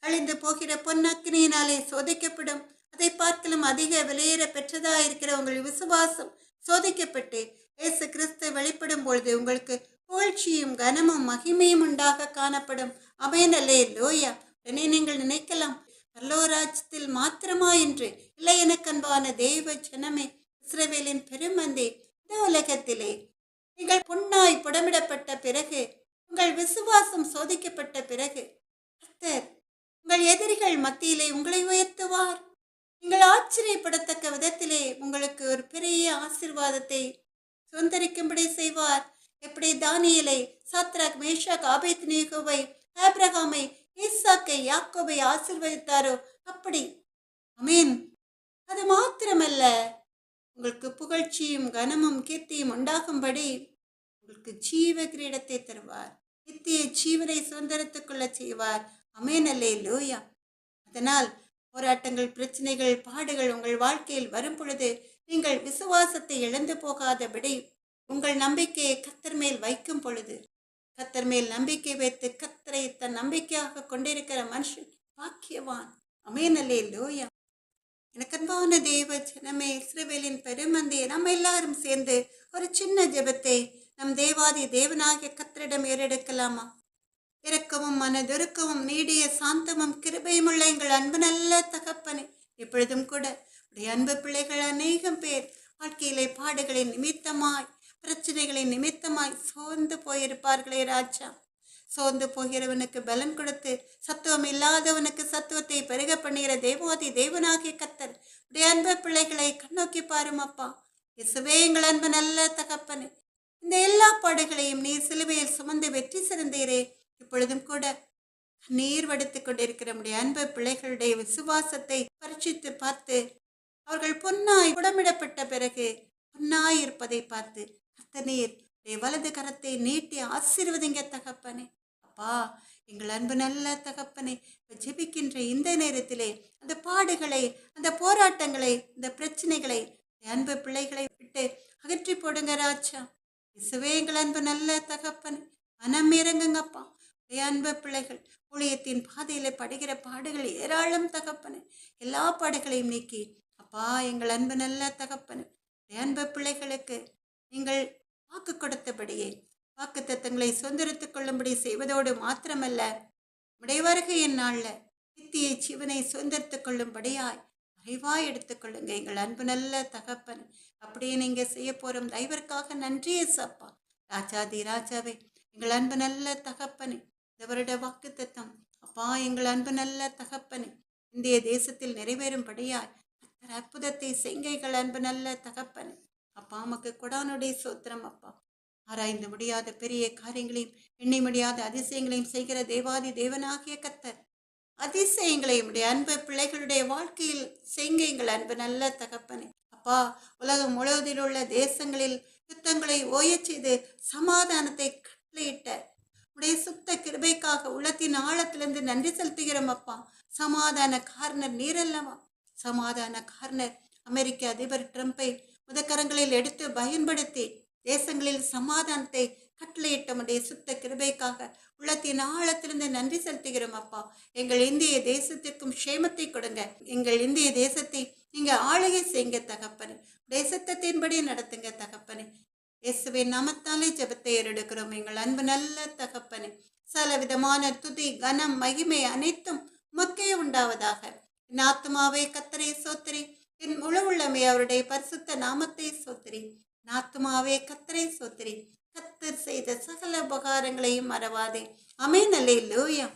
Speaker 1: அழிந்து போகிற பொன்னக்கினியினாலே சோதிக்கப்படும் அதை பார்க்கலும் அதிக விலையேற பெற்றதாயிருக்கிற உங்கள் விசுவாசம் சோதிக்கப்பட்டு இயேசு கிறிஸ்து வெளிப்படும் பொழுது உங்களுக்கு புகழ்ச்சியும் கனமும் மகிமையும் உண்டாக காணப்படும். ஆமென் அல்லேலூயா. உடனே நீங்கள் நினைக்கலாம், பரலோகராஜ்யத்தில் மாத்திரமா என்று. இல்லை, எனக்கு அன்பான தேவ ஜனமே, இஸ்ரவேலின் பெருமந்தே, இந்த உலகத்திலே நீங்கள் பொன்னாய் புடமிடப்பட்ட பிறகு, உங்கள் விசுவாசம் சோதிக்கப்பட்ட பிறகு, கர்த்தர் உங்கள் எதிரிகள் மத்தியிலே உங்களை உயர்த்துவார். நீங்கள் ஆச்சரியப்படத்தக்க விதத்திலே உங்களுக்கு ஒரு பெரிய ஆசீர்வாதத்தை சுதந்திரிக்கும்படி செய்வார். எப்படி தானியேலை, சாத்ராக், மேஷாக், ஆபேத்நேகோவை, ஆபிரகாமை, ஈசாக்கை, யாக்கோபை ஆசீர்வதித்தாரோ அப்படி. ஆமென். அது மாத்திரமல்ல, உங்களுக்கு புகழ்ச்சியும் கனமும் கீர்த்தியும் உண்டாகும்படி உங்களுக்கு ஜீவ கிரீடத்தை தருவார். நித்திய ஜீவனை சுதந்திரத்துக் கொள்ள செய்வார். ஆமென் அல்லேலூயா. அதனால் போராட்டங்கள், பிரச்சனைகள், பாடுகள் உங்கள் வாழ்க்கையில் வரும் பொழுது நீங்கள் விசுவாசத்தை இழந்து போகாதபடி உங்கள் நம்பிக்கையை கர்த்தர் மேல் வைக்கும் பொழுது, கர்த்தர் மேல் நம்பிக்கை வைத்து கர்த்தரை தன் நம்பிக்கையாக கொண்டிருக்கிற மனுஷன் பாக்கியவான். ஆமென் அல்லேலூயா. எனக்கு அன்பான தேவ ஜனமே, இஸ்ரவேலின் பெருமந்தே, நம்ம எல்லாரும் சேர்ந்து ஒரு சின்ன ஜெபத்தை நம் தேவாதி தேவனாகிய கர்த்தரிடம் ஏறெடுக்கலாமா? இரக்கமும் மனதுருக்கமும் நீடிய சாந்தமும் கிருபையும் உள்ள எங்கள் அன்பு நல்ல தகப்பனே, இப்பொழுதும் கூட உடைய அன்பு பிள்ளைகள் அநேகம் பேர் வாழ்க்கையிலே பாடுகளின் நிமித்தமாய், பிரச்சனைகளின் நிமித்தமாய் சோர்ந்து போயிருப்பார்களே ராஜா. சோர்ந்து போகிறவனுக்கு பலன் கொடுத்து சத்துவம் இல்லாதவனுக்கு சத்துவத்தை பெருக பண்ணுகிற தேவாதி தேவனாகிய கர்த்தர் உடைய அன்பு பிள்ளைகளை கண்ணோக்கி பாரும் அப்பா. இயேசுவே, எங்கள் அன்பு நல்ல தகப்பனே, இந்த எல்லா பாடுகளையும் நீர் சிலுவையில் சுமந்து வெற்றி சிறந்தீரே. இப்பொழுதும் கூட நீர் வடித்துக் கொண்டிருக்கிற நம்முடைய அன்பு பிள்ளைகளுடைய விசுவாசத்தை பரீட்சித்து பார்த்து அவர்கள் பொன்னாய் புடமிடப்பட்ட பிறகு பொன்னாய் இருப்பதை பார்த்து கர்த்தர் நீர் வலது கரத்தை நீட்டி ஆசீர்வதிங்க தகப்பனே. அப்பா, எங்கள் அன்பு நல்ல தகப்பனே, ஜெபிக்கின்ற இந்த நேரத்திலே அந்த பாடுகளை, அந்த போராட்டங்களை, அந்த பிரச்சனைகளை அன்பு பிள்ளைகளை விட்டு அகற்றி போடுங்க ராஜா. இசுவே, எங்கள் அன்பு நல்ல தகப்பனே, மனம் இறங்குங்கப்பா. அன்பு பிள்ளைகள் ஊழியத்தின் பாதையில படுகிற பாடுகள் ஏராளம் தகப்பனே. எல்லா பாடுகளையும் நீக்கி அப்பா, எங்கள் அன்பு நல்ல தகப்பனே, அன்பு பிள்ளைகளுக்கு நீங்கள் வாக்கு கொடுத்தபடியே வாக்கு தத்தங்களை சுதந்திரத்துக் கொள்ளும்படி செய்வதோடு மாத்திரமல்ல, உடைய வருகையின் நாளில் நித்திய ஜீவனை சுதந்திரத்துக் கொள்ளும்படியாய் அறிவாய் எடுத்துக்கொள்ளுங்க எங்கள் அன்பு நல்ல தகப்பன். அப்படியே நீங்க செய்ய போறோம் தயவிற்காக நன்றி ஏசப்பா. ராஜாதி ராஜாவே, எங்கள் அன்பு நல்ல தகப்பனே, இந்த வருட வாக்கு தத்தம் அப்பா, எங்கள் அன்பு நல்ல தகப்பனே, இந்திய தேசத்தில் நிறைவேறும்படியாய் அற்புதத்தை செய்கைகள் அன்பு நல்ல தகப்பனே. அப்பா, உமக்கு கொடானுடைய சோத்திரம் அப்பா. ஆராய்ந்து முடியாத பெரிய காரியங்களையும் எண்ணி முடியாத அதிசயங்களையும் செய்கிற தேவாதி தேவனாகிய கர்த்தர் அதிசயங்களை உடைய அன்பு பிள்ளைகளுடைய வாழ்க்கையில் செய்ங்க எங்கள் அன்பு நல்ல தகப்பனே. அப்பா, உலகம் முழுவதில் உள்ள தேசங்களில் யுத்தங்களை ஓயச் செய்து சமாதானத்தை கட்டளையிட்ட உடைய சுத்த கிருபைக்காக உள்ளத்தின் ஆழத்திலிருந்து நன்றி செலுத்துகிறோம் அப்பா. சமாதான காரணர் நீரல்லவா? சமாதான காரணர் அமெரிக்க அதிபர் ட்ரம்பை முதக்கரங்களில் எடுத்து பயன்படுத்தி தேசங்களில் சமாதானத்தை கட்டளையிட்டமுடைய சுத்த கிருபைக்காக உள்ளத்தின் ஆழத்திலிருந்து நன்றி செலுத்துகிறோம் அப்பா. எங்கள் இந்திய தேசத்திற்கும் க்ஷேமத்தை கொடுங்க. எங்கள் இந்திய தேசத்தை நீங்க ஆளுகை செய்யுங்க தகப்பனே. தேசத்தின்படி நடத்துங்க தகப்பனே. இயேசுவின் நாமத்தாலே ஜெபத்தை ஏறெடுக்கிறோம் எங்கள் அன்பு நல்ல தகப்பனே. சல விதமான துதி கனம் மகிமை அனைத்தும் உமக்கே உண்டாவதாக. என் ஆத்துமாவே கர்த்தரை சோத்திரி, என் முழு உள்ளமே அவருடைய பரிசுத்த நாமத்தை சோத்திரி. என் ஆத்துமாவே கர்த்தரை சோத்திரி, கர்த்தர் செய்த சகல உபகாரங்களையும் மறவாதே. ஆமென். அல்லேலூயா.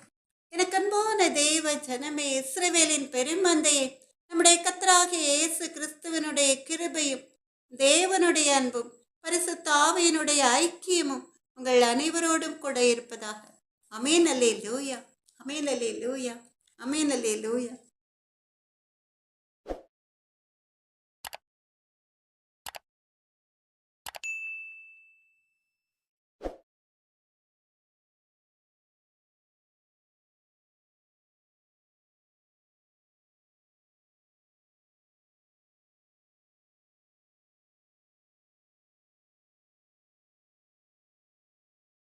Speaker 1: எனக்கு அன்பான தேவ ஜனமே, இஸ்ரவேலின் பெருமந்தையே, நம்முடைய கர்த்தராகிய இயேசு கிறிஸ்துவனுடைய கிருபையும் தேவனுடைய அன்பும் பரிசுத்த ஆவியினுடைய ஐக்கியமும் உங்கள் அனைவரோடும் கூட இருப்பதாக. ஆமென். அல்லேலூயா. ஆமென். அல்லேலூயா. ஆமென். அல்லேலூயா.